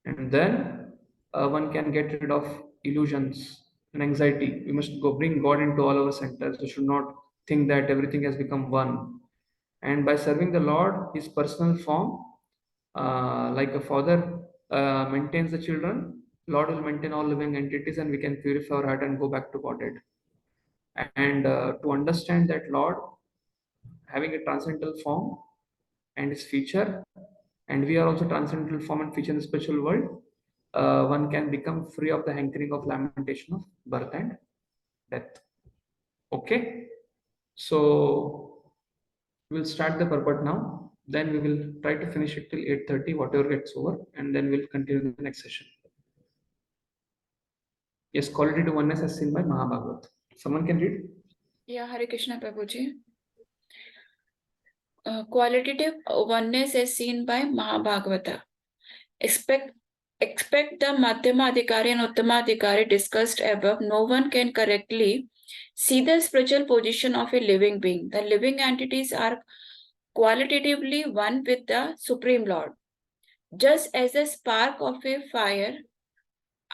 And then one can get rid of illusions and anxiety. We must go bring God into all our centers. We should not think that everything has become one. And by serving the Lord, His personal form, like a father maintains the children, Lord will maintain all living entities, and we can purify our heart and go back to Godhead. And to understand that Lord having a transcendental form and His feature, and we are also transcendental form and feature in the spiritual world, one can become free of the hankering of lamentation of birth and death. Okay, so we'll start the purport now. Then we will try to finish it till 8:30, whatever gets over, and then we'll continue the next session. Yes, quality to oneness as seen by Mahabhagavad. Someone can read?
Yeah, Hare Krishna Prabhuji. Qualitative oneness as seen by Mahabhagavata. Expect the Madhyama Adhikari and Uttama Adhikari discussed above. No one can correctly see the spiritual position of a living being. The living entities are qualitatively one with the Supreme Lord. Just as the spark of a fire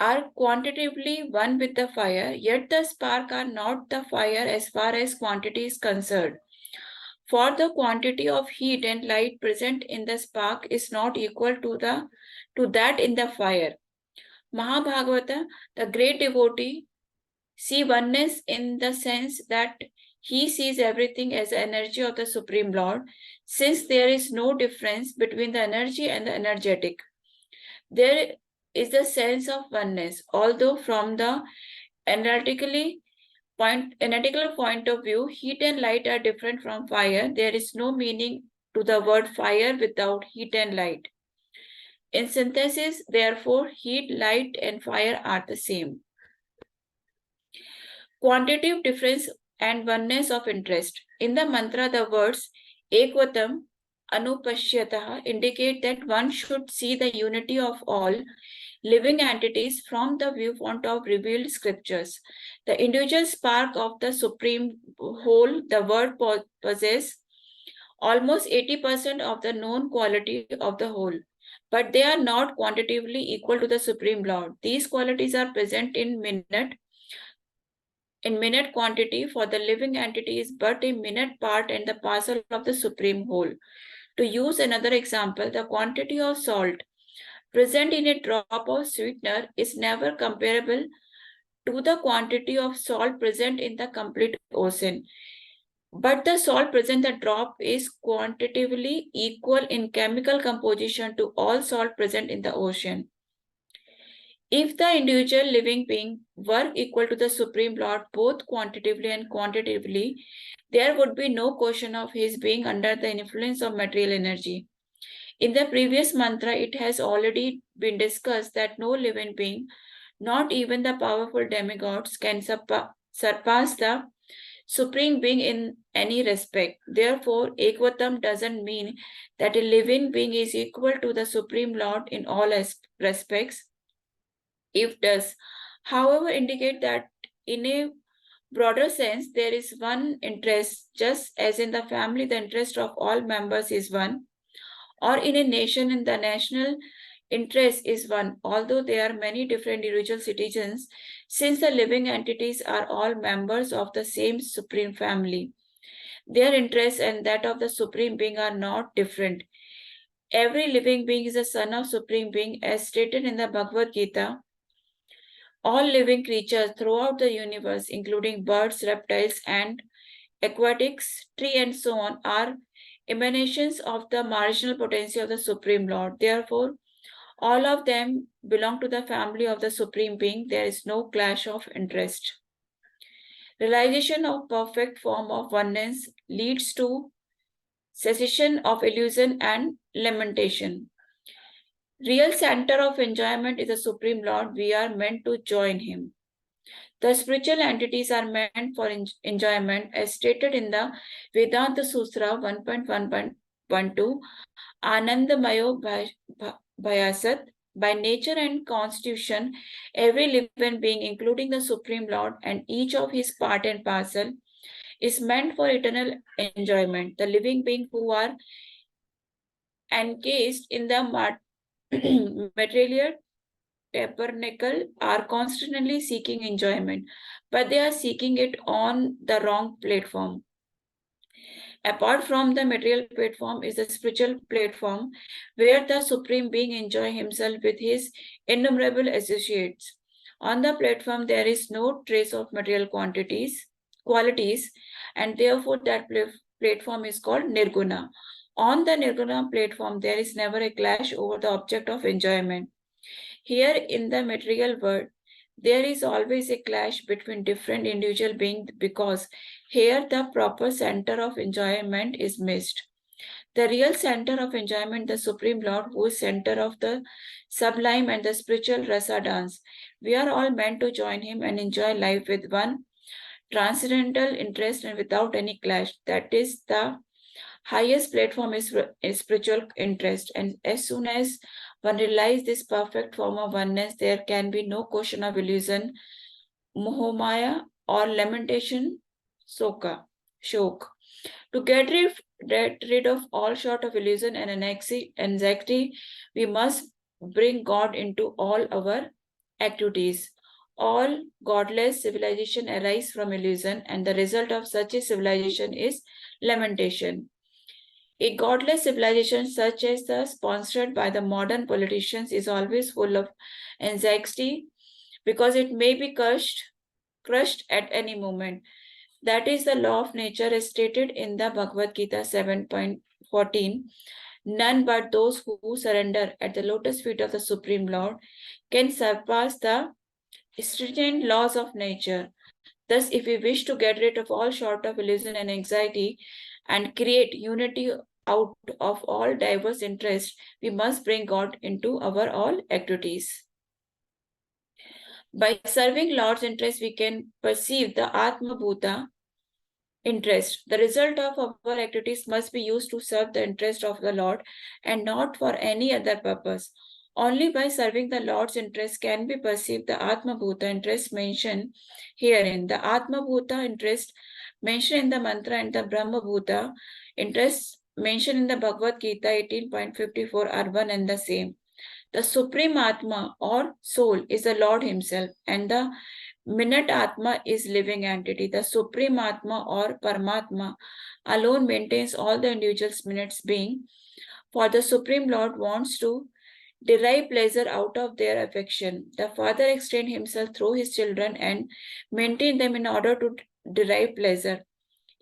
are quantitatively one with the fire, yet the spark are not the fire as far as quantity is concerned. For the quantity of heat and light present in the spark is not equal to that in the fire. Mahabhagavata, the great devotee, see oneness in the sense that he sees everything as the energy of the Supreme Lord, since there is no difference between the energy and the energetic. There is the sense of oneness, although from the analytical point of view, heat and light are different from fire. There is no meaning to the word fire without heat and light. In synthesis, therefore, heat, light, and fire are the same. Quantitative difference and oneness of interest. In the mantra, the words Ekvatam Anupashyatah indicate that one should see the unity of all living entities from the viewpoint of revealed scriptures. The individual spark of the supreme whole, the word possesses almost 80% of the known quality of the whole, but they are not quantitatively equal to the Supreme Lord. These qualities are present in minute quantity, for the living entity is but a minute part and the parcel of the Supreme Whole. To use another example, the quantity of salt present in a drop of sweetener is never comparable to the quantity of salt present in the complete ocean. But the salt present in the drop is quantitatively equal in chemical composition to all salt present in the ocean. If the individual living being were equal to the Supreme Lord both quantitatively and quantitatively, there would be no question of his being under the influence of material energy. In the previous mantra, it has already been discussed that no living being, not even the powerful demigods, can surpass the Supreme Being in any respect. Therefore, Ekvatam doesn't mean that a living being is equal to the Supreme Lord in all respects. It does, however, indicate that in a broader sense, there is one interest, just as in the family, the interest of all members is one, or in a nation, in the national interest is one, although there are many different individual citizens, since the living entities are all members of the same supreme family. Their interests and that of the supreme being are not different. Every living being is a son of supreme being, as stated in the Bhagavad Gita. All living creatures throughout the universe, including birds, reptiles, and aquatics, tree, and so on, are emanations of the marginal potency of the Supreme Lord. Therefore, all of them belong to the family of the Supreme Being. There is no clash of interest. Realization of perfect form of oneness leads to cessation of illusion and lamentation. Real center of enjoyment is the Supreme Lord. We are meant to join Him. The spiritual entities are meant for enjoyment, as stated in the Vedanta Sutra 1.1.12. Anandamayo Bhayasat. By nature and constitution, every living being, including the Supreme Lord and each of his part and parcel, is meant for eternal enjoyment. The living beings who are encased in the material tabernacle are constantly seeking enjoyment, but they are seeking it on the wrong platform. Apart from the material platform is the spiritual platform, where the Supreme Being enjoys himself with his innumerable associates. On the platform, there is no trace of material qualities, and therefore that platform is called Nirguna. On the Nirguna platform, there is never a clash over the object of enjoyment. Here in the material world, there is always a clash between different individual beings because here the proper center of enjoyment is missed. The real center of enjoyment, the Supreme Lord, who is center of the sublime and the spiritual rasa dance. We are all meant to join him and enjoy life with one transcendental interest and without any clash. That is the highest platform is spiritual interest. And as soon as one realizes this perfect form of oneness, there can be no question of illusion, mohomaya, or lamentation, shok. To get rid of all sort of illusion and anxiety, we must bring God into all our activities. All godless civilization arise from illusion, and the result of such a civilization is lamentation. A godless civilization such as the sponsored by the modern politicians is always full of anxiety because it may be crushed at any moment. That is the law of nature as stated in the Bhagavad Gita 7.14. None but those who surrender at the lotus feet of the Supreme Lord can surpass the stringent laws of nature. Thus, if we wish to get rid of all sort of illusion and anxiety and create unity out of all diverse interests, we must bring God into our all activities. By serving Lord's interest, we can perceive the Atma Bhuta interest. The result of our activities must be used to serve the interest of the Lord and not for any other purpose. Only by serving the Lord's interest can be perceived the Atma Bhuta interest mentioned herein. The Atma Bhuta interest mentioned in the mantra and the Brahma Bhuta interest mentioned in the Bhagavad Gita 18.54 are one and the same. The Supreme Atma or soul is the Lord himself, and the Minute Atma is living entity. The Supreme Atma or Paramatma alone maintains all the individual's minutes being. For the Supreme Lord wants to derive pleasure out of their affection. The Father extends himself through his children and maintain them in order to derive pleasure.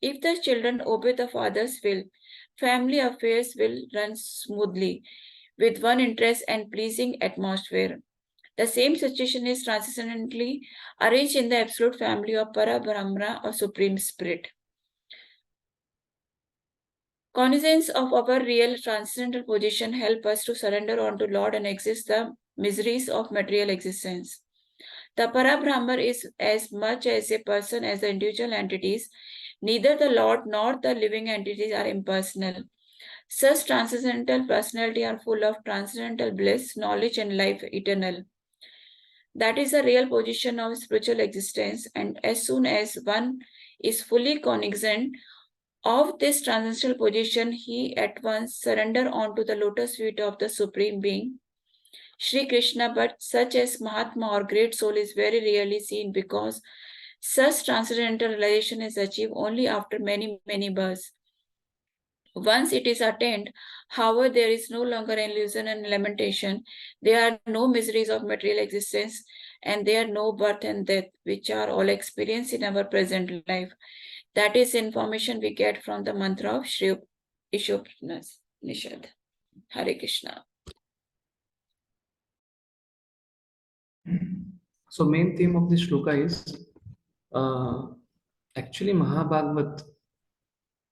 If the children obey the Father's will, family affairs will run smoothly with one interest and pleasing atmosphere. The same situation is transcendently arranged in the absolute family of Para Brahma or Supreme Spirit. Cognizance of our real transcendental position help us to surrender unto Lord and exist the miseries of material existence. The Parabrahman is as much as a person as the individual entities. Neither the Lord nor the living entities are impersonal. Such transcendental personality are full of transcendental bliss, knowledge, and life eternal. That is the real position of spiritual existence, and as soon as one is fully cognizant of this transcendental position, he at once surrender onto the lotus feet of the Supreme Being, Sri Krishna. But such as Mahatma or great soul is very rarely seen because such transcendental realization is achieved only after many, many births. Once it is attained, however, there is no longer illusion and lamentation. There are no miseries of material existence, and there are no birth and death, which are all experienced in our present life. That is information we get from the mantra of Shri Ishopanishad. Hare Krishna.
So main theme of this shloka is actually Mahabhagavat,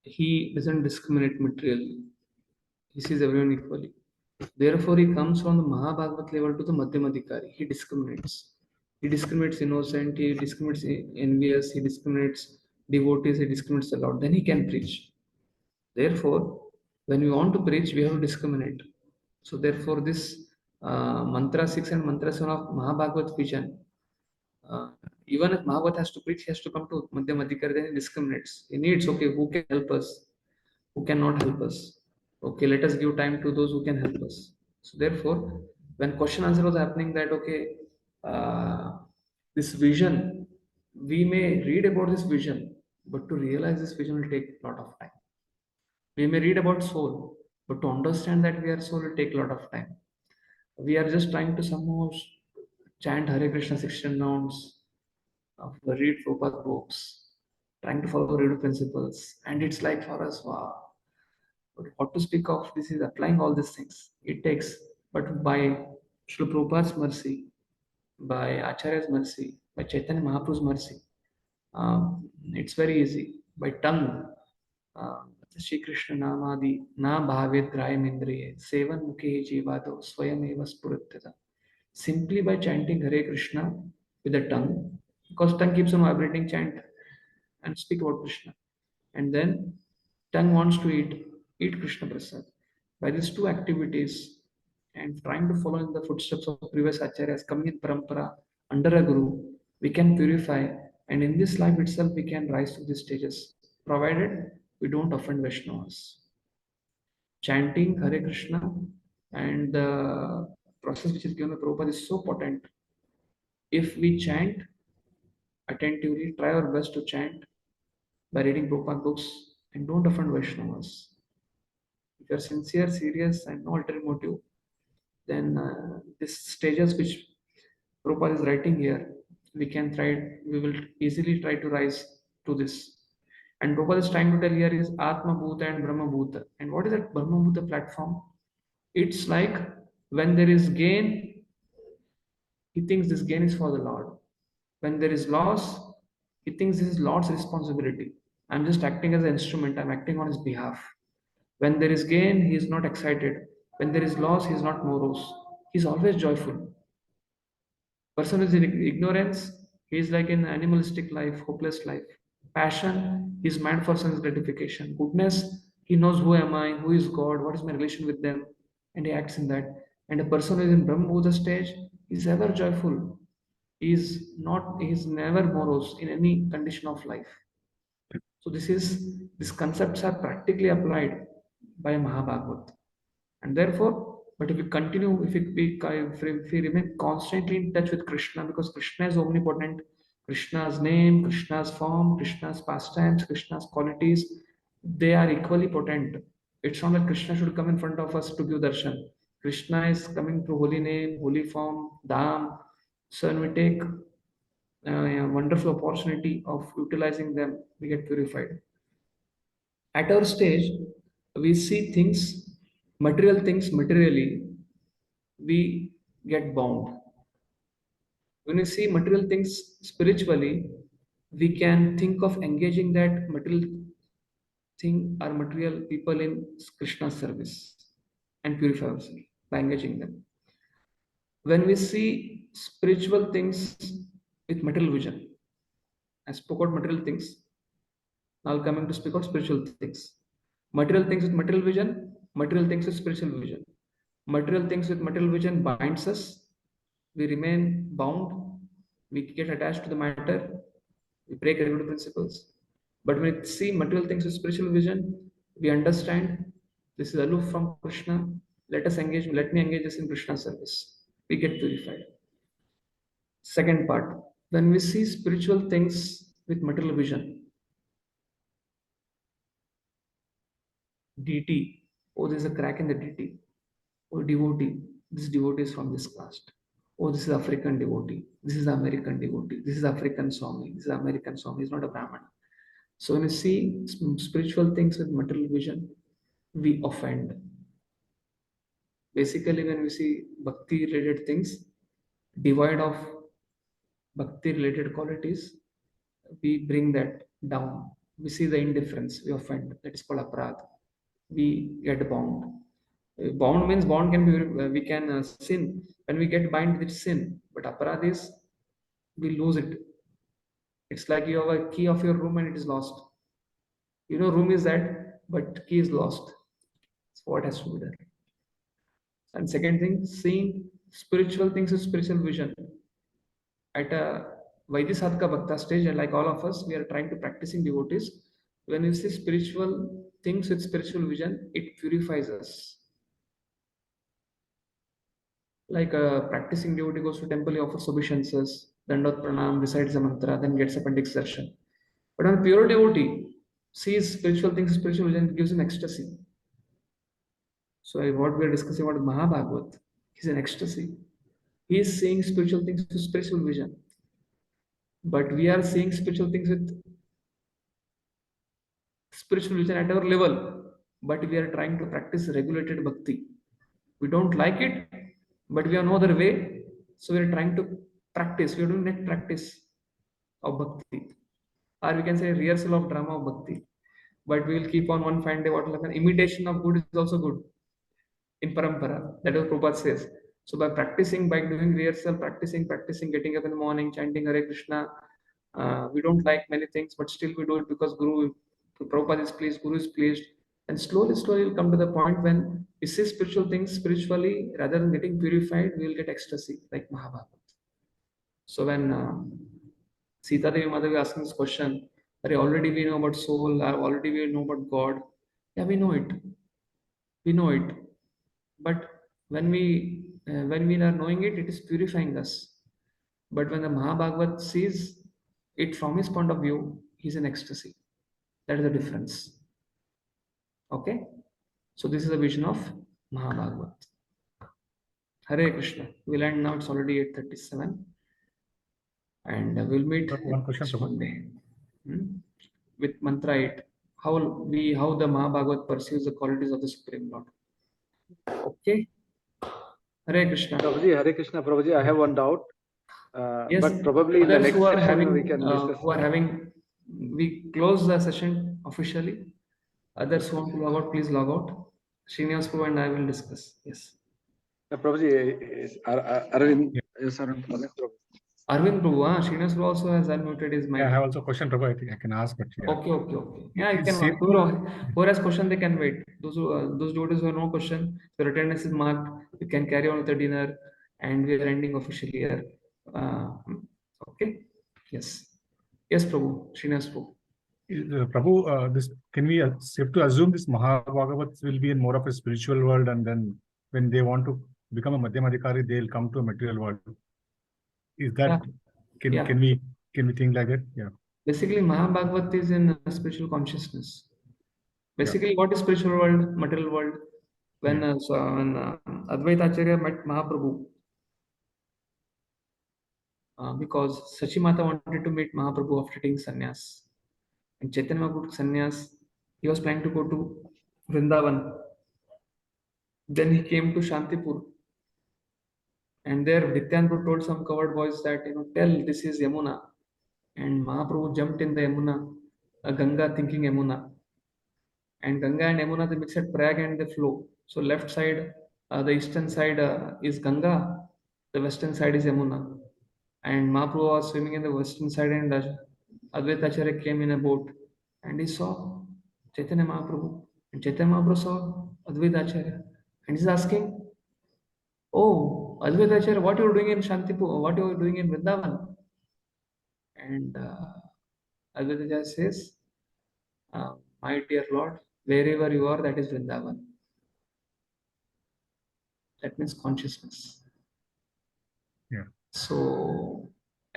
he doesn't discriminate materially. He sees everyone equally. Therefore, he comes from the Mahabhagavat level to the Madhyamadikari. He discriminates. He discriminates innocent, he discriminates envious, he discriminates devotees, he discriminates a lot. Then he can preach. Therefore, when we want to preach, we have to discriminate. So therefore, this mantra 6 and mantra 7 of Mahabhagavat vision, even if Mahabhagat has to preach, he has to come to Madhyamadikari, then he discriminates. He needs, okay, who can help us? Who cannot help us? Okay, let us give time to those who can help us. So therefore, when question answer was happening that, okay, this vision, we may read about this vision, but to realize this vision will take a lot of time. We may read about soul, but to understand that we are soul will take a lot of time. We are just trying to somehow chant Hare Krishna 16 rounds, read Prabhupada books, trying to follow Redu principles, and it's like for us, wow. But what to speak of, this is applying all these things. It takes, but by Srila Prabhupada's mercy, by Acharya's mercy, by Chaitanya Mahaprabhu's mercy, it's very easy. By tongue, Shri Krishna Namadi, Na Bhavedrayam Indriye, Sevan Mukhe Jivado, Swayam Eva Spurityada. Simply by chanting Hare Krishna with the tongue, because tongue keeps on vibrating, chant and speak about Krishna. And then tongue wants to eat Krishna Prasad. By these two activities and trying to follow in the footsteps of previous acharyas, coming in parampara under a guru, we can purify, and in this life itself we can rise to these stages, provided we don't offend Vaishnavas. Chanting Hare Krishna and the process which is given by Prabhupada is so potent. If we chant attentively, try our best to chant by reading Prabhupada books and don't offend Vaishnavas. If you are sincere, serious, and no ulterior motive, then these stages which Prabhupada is writing here, we will easily try to rise to this. And Prabhupada is trying to tell here is Atma Bhuta and Brahma Bhuta. And what is that Brahma Bhuta platform? It's like when there is gain, he thinks this gain is for the Lord. When there is loss, he thinks this is Lord's responsibility. I'm just acting as an instrument, I'm acting on his behalf. When there is gain, he is not excited. When there is loss, he is not morose. He is always joyful. Person is in ignorance, he is like in animalistic life, hopeless life. Passion, he is mad for sense gratification. Goodness, he knows who am I, who is God, what is my relation with them, and he acts in that. And a person who is in Brahma Bhuta stage is ever joyful. He is never morose in any condition of life. So these concepts are practically applied by Mahabhagavat. And therefore, but if we continue, if we remain constantly in touch with Krishna, because Krishna is omnipotent, Krishna's name, Krishna's form, Krishna's pastimes, Krishna's qualities, they are equally potent. It's not like Krishna should come in front of us to give darshan. Krishna is coming through holy name, holy form, dham. So when we take a wonderful opportunity of utilizing them, we get purified. At our stage, we see things, material things materially, we get bound. When we see material things spiritually, we can think of engaging that material thing or material people in Krishna's service and purify ourselves by engaging them. When we see spiritual things with material vision, I spoke about material things. Now coming to speak about spiritual things. Material things with material vision, material things with spiritual vision. Material things with material vision binds us. We remain bound. We get attached to the matter. We break regulative principles. But when we see material things with spiritual vision, we understand this is aloof from Krishna. Let us engage. Let me engage us in Krishna's service. We get purified. Second part, when we see spiritual things with material vision, DT, oh, there's a crack in the DT. Oh, devotee, this devotee is from this caste. Oh, this is African devotee. This is American devotee. This is African Swami. This is American Swami. He's not a Brahman. So when you see spiritual things with material vision, we offend. Basically, when we see bhakti related things, devoid of bhakti related qualities, we bring that down. We see the indifference, we offend. That is called aparad. We get bound. Bound means bound can be, we can sin. When we get bind with sin, but aparad is we lose it. It's like you have a key of your room and it is lost. You know, room is that, but key is lost. So what has to be done? And second thing, seeing spiritual things with spiritual vision. At a Vaidhisadhaka Bhakta stage, and like all of us, we are trying to practicing devotees. When we see spiritual things with spiritual vision, it purifies us. Like a practicing devotee goes to temple, he offers obeisances, dandot pranam, recites the mantra, then gets appendix darshan. But when a pure devotee sees spiritual things, spiritual vision, it gives him ecstasy. So what we are discussing about Mahabhagavat, he's in ecstasy. He is seeing spiritual things with spiritual vision. But we are seeing spiritual things with spiritual vision at our level. But we are trying to practice regulated bhakti. We don't like it, but we have no other way. So we are trying to practice. We are doing net practice of bhakti. Or we can say rehearsal of drama of bhakti. But we will keep on one fine day what will happen. Imitation of good is also good in parampara. That is what Prabhupada says. So by practicing, by doing rehearsal, practicing, getting up in the morning, chanting Hare Krishna, we don't like many things, but still we do it because Prabhupada is pleased, Guru is pleased. And slowly, we'll come to the point when we see spiritual things spiritually, rather than getting purified, we will get ecstasy, like Mahabharata. So when Sita Devi Madhavi asking this question, already we know about soul, already we know about God. Yeah, we know it. We know it. But when we are knowing it, it is purifying us. But when the Mahabhagavat sees it from his point of view, he's in ecstasy. That is the difference. Okay? So this is the vision of Mahabhagavat. Hare Krishna. We'll end now. It's already 8:37. And we'll meet
One question
next Monday. With mantra 8. How the Mahabhagavat perceives the qualities of the Supreme Lord. Okay? Hare Krishna.
Prabhuji, Hare Krishna, Prabhuji, I have one doubt.
Yes,
but probably in the
others
next
who are
session
having,
we can discuss.
We close the session officially. Others who want to log out, please log out. Srinivas Prabhu and I will discuss. Yes.
Prabhuji, Arvind, yes, Arvind Prabhu.
Arvind Prabhu, Srinivas Prabhu also has unmuted his mic.
Yeah, I have also a question, Prabhu. I think I can ask, but yeah.
Okay. Yeah, you
It's
can.
safe-
Who has question, they can wait. Those devotees who have no question, your attendance is marked. You can carry on with the dinner, and we are ending officially here. Okay. Yes, Prabhu. Srinivas Prabhu.
Prabhu, this can we safe to assume this Mahabhagavat will be in more of a spiritual world, and then when they want to become a Madhyamadikari, they'll come to a material world. Is that can we Can we think like that? Yeah.
Basically, Mahabhagavat is in spiritual consciousness. Basically, what is spiritual world, material world? When Advaita Acharya met Mahaprabhu, because Sachi Mata wanted to meet Mahaprabhu after taking sannyas. And Chaitanya Mahaprabhu took sannyas. He was planning to go to Vrindavan. Then he came to Shantipur. And there Nityananda told some covered boys that, tell this is Yamuna. And Mahaprabhu jumped in the Yamuna, Ganga thinking Yamuna. And Ganga and Yamuna, they mix at Prag and they flow. So left side, the eastern side is Ganga, the western side is Yamuna. And Mahaprabhu was swimming in the western side, and Advaita Acharya came in a boat and he saw Chaitanya Mahaprabhu. And Chaitanya Mahaprabhu saw Advaita Acharya. And he's asking, oh, Advaita Acharya, what you are doing in Shantipur? What you are doing in Vrindavan? And Advaita Acharya says, my dear Lord, wherever you are, that is Vrindavan. That means consciousness.
Yeah.
So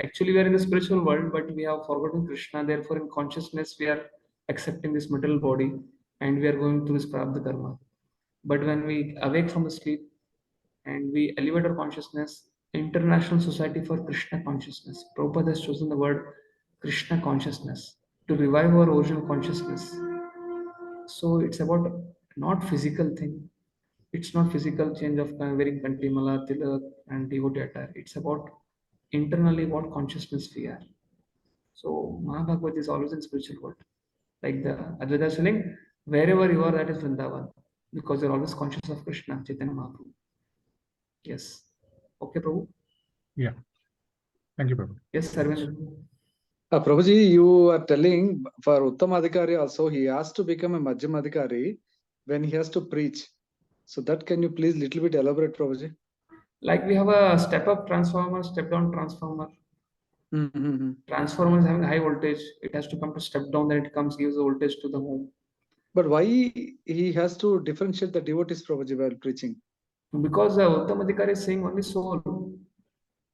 actually we are in the spiritual world, but we have forgotten Krishna. Therefore, in consciousness, we are accepting this material body and we are going through this prarabdha karma. But when we awake from the sleep and we elevate our consciousness, International Society for Krishna Consciousness, Prabhupada has chosen the word Krishna consciousness to revive our original consciousness. So it's about not physical thing. It's not physical change of wearing kantimala, tilak, and devotee attire. It's about internally what consciousness we are. So Mahabhagavad is always in spiritual world. Like the Advaita is telling, wherever you are, that is Vrindavan. Because you're always conscious of Krishna, Chaitanya Mahaprabhu. Yes. Okay, Prabhu?
Yeah. Thank you, Prabhu.
Yes, Sarvendra.
Prabhuji, you are telling for Uttamadhikari also, he has to become a Madhyamadhikari when he has to preach. So that can you please little bit elaborate, Prabhuji?
Like we have a step-up transformer, step-down transformer.
Mm-hmm.
Transformer is having high voltage. It has to come to step down, then it comes, gives the voltage to the home.
But why he has to differentiate the devotees, Prabhuji, while preaching?
Because Uttamadhikari is saying only soul.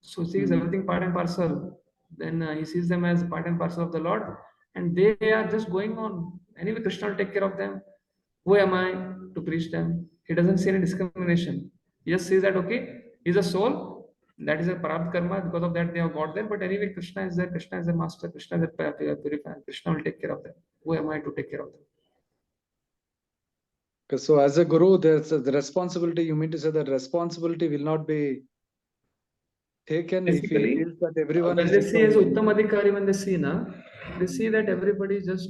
So he sees everything part and parcel. Then he sees them as part and parcel of the Lord. And they are just going on. Anyway, Krishna will take care of them. Who am I to preach them? He doesn't see any discrimination. He just says that, okay, he's a soul. That is a prarabdha karma. Because of that, they have got there. But anyway, Krishna is there. Krishna is the master. Krishna is the purifier. Krishna will take care of them. Who am I to take care of them?
Okay, so as a guru, there's the responsibility. You mean to say that responsibility will not be taken
Basically,
if he feels that everyone
when
is
they see as
doing
Uttamadhikari, when they see, they see that everybody is just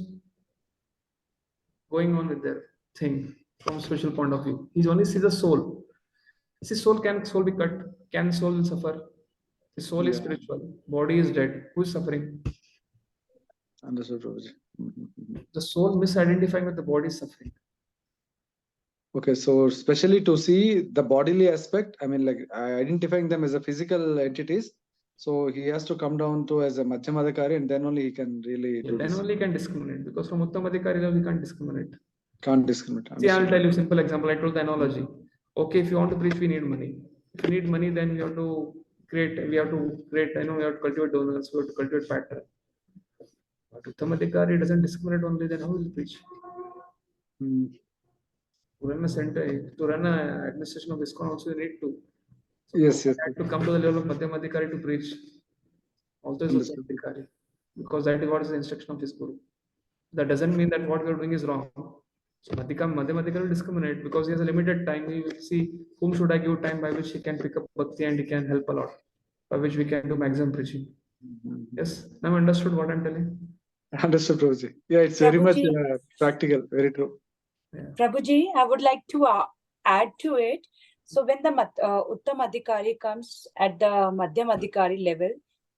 going on with their thing from spiritual point of view. He only sees the soul. See, can soul be cut? Can soul will suffer? The soul is spiritual. Body is dead. Who is suffering?
Understood, Prabhuji. Mm-hmm.
The soul misidentifying with the body is suffering.
Okay, so especially to see the bodily aspect, I mean, like identifying them as a physical entities. So he has to come down to as a Madhyamadhikari, and then only he can really do
then
this.
only he can discriminate, because from Uttamadhikari level he can't discriminate.
Can't discriminate.
See, I'll
Understood.
tell you a simple example. I told the analogy. Okay, if you want to preach, we need money. If you need money, then we have to create, we have to cultivate donors, we have to cultivate pattern. But Uttamadhikari doesn't discriminate only, then how will he preach? To run a center, to run an administration of ISKCON also you need to. So
Yes.
to come to the level of Madhyamadhikari to preach, also is Uttamadhikari. Because that is what is the instruction of his guru. That doesn't mean that what we are doing is wrong. So Madhyamadhikari will discriminate because he has a limited time. He will see whom should I give time by which he can pick up Bhakti and he can help a lot, by which we can do maximum preaching. Yes, now understood what I'm telling?
Understood, Prabhuji. Yeah, it's very much practical, very true.
Yeah. Prabhuji, I would like to add to it. So when the Uttamadhikari comes at the Madhyamadhikari level,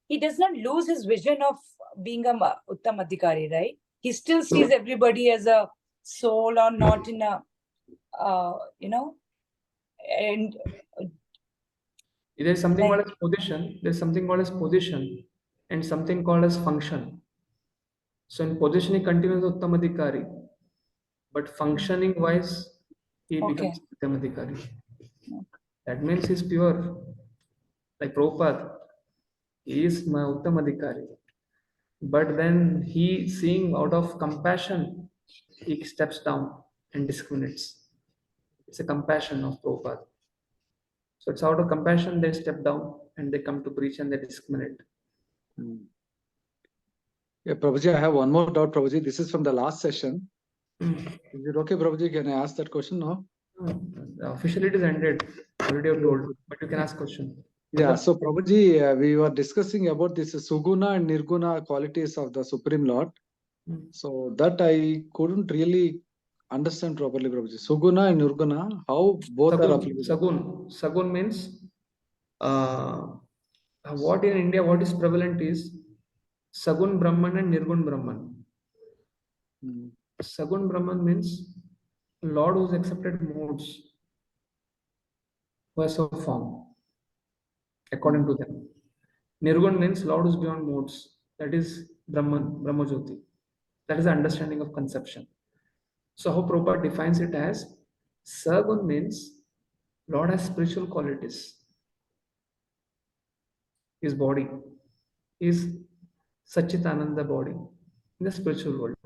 he does not lose his vision of being a Uttamadhikari, right? He still sees everybody as a soul or not in a, and
there's something called as position, there's something called as position and something called as function. So in position he continues Uttamadhikari, but functioning wise he becomes Uttamadhikari. That means he's pure. Like Prabhupada, he is my Uttamadhikari. But then he, seeing out of compassion, he steps down and discriminates. It's a compassion of Prabhupada. So it's out of compassion they step down and they come to preach and they discriminate.
Yeah, Prabhuji, I have one more doubt, Prabhuji. This is from the last session.
Hmm.
Is it okay, Prabhuji? Can I ask that question now?
Officially it is ended. Already I've told, but you can ask question.
Yeah, so Prabhuji, we were discussing about this Suguna and Nirguna qualities of the Supreme Lord. So that I couldn't really understand properly, Prabhuji. Suguna and Nirguna, how both are applicable?
Sagun means what in India, what is prevalent is Sagun Brahman and Nirgun Brahman. Sagun Brahman means Lord who's accepted modes, verse of form, according to them. Nirgun means Lord who's beyond modes, that is Brahman, Brahmajyoti. That is the understanding of conception. So how Prabhupada defines it as Sagun means Lord has spiritual qualities. His body is Satchitananda body in the spiritual world.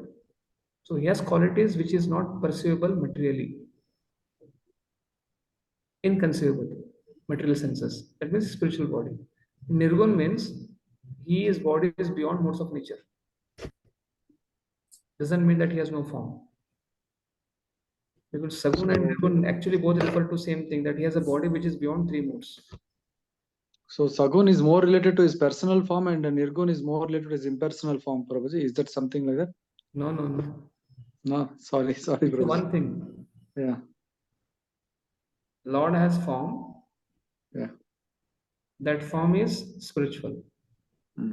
So he has qualities which is not perceivable materially, inconceivable, material senses. That means spiritual body. Nirgun means his body is beyond modes of nature. Doesn't mean that he has no form. Because Sagun and Nirgun actually both refer to same thing, that he has a body which is beyond three modes.
So Sagun is more related to his personal form and Nirgun is more related to his impersonal form, Prabhuji. Is that something like that?
No.
No, sorry, Prabhuji.
One thing.
Yeah.
Lord has form.
Yeah.
That form is spiritual.
Hmm.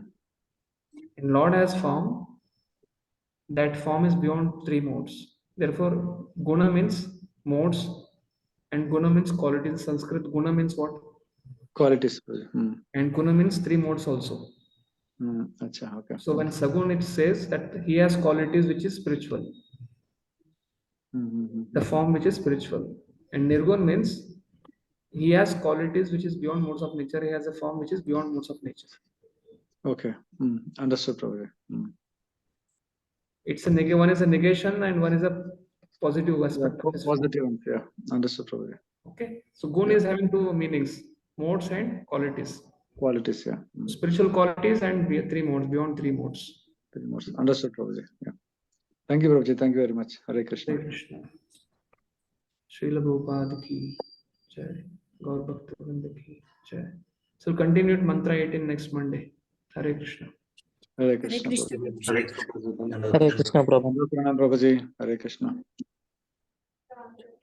And Lord has form. That form is beyond three modes. Therefore, guna means modes and guna means quality. In Sanskrit, guna means what?
Qualities.
And guna means three modes also.
Achha, okay.
So when Sagun, it says that he has qualities which is spiritual. The form which is spiritual. And Nirgun means he has qualities which is beyond modes of nature. He has a form which is beyond modes of nature.
Okay. Understood, Prabhuji.
It's a one is a negation and one is a positive aspect.
Yeah, positive, yeah. Understood, Prabhuji.
Okay. So gun is having two meanings, modes and qualities.
Qualities, yeah.
Spiritual qualities and three modes, beyond three modes.
Understood, Prabhuji. Yeah. Thank you, Prabhuji. Thank you very much. Hare Krishna.
Hare Krishna. Srila Prabhupada ki jai. Gaur Bhakti Vrinda ki jai. So we'll continue with mantra 18 next Monday. Hare Krishna.
Hare Krishna.
Hare Krishna.
Hare Krishna, Prabhuji. Hare Krishna.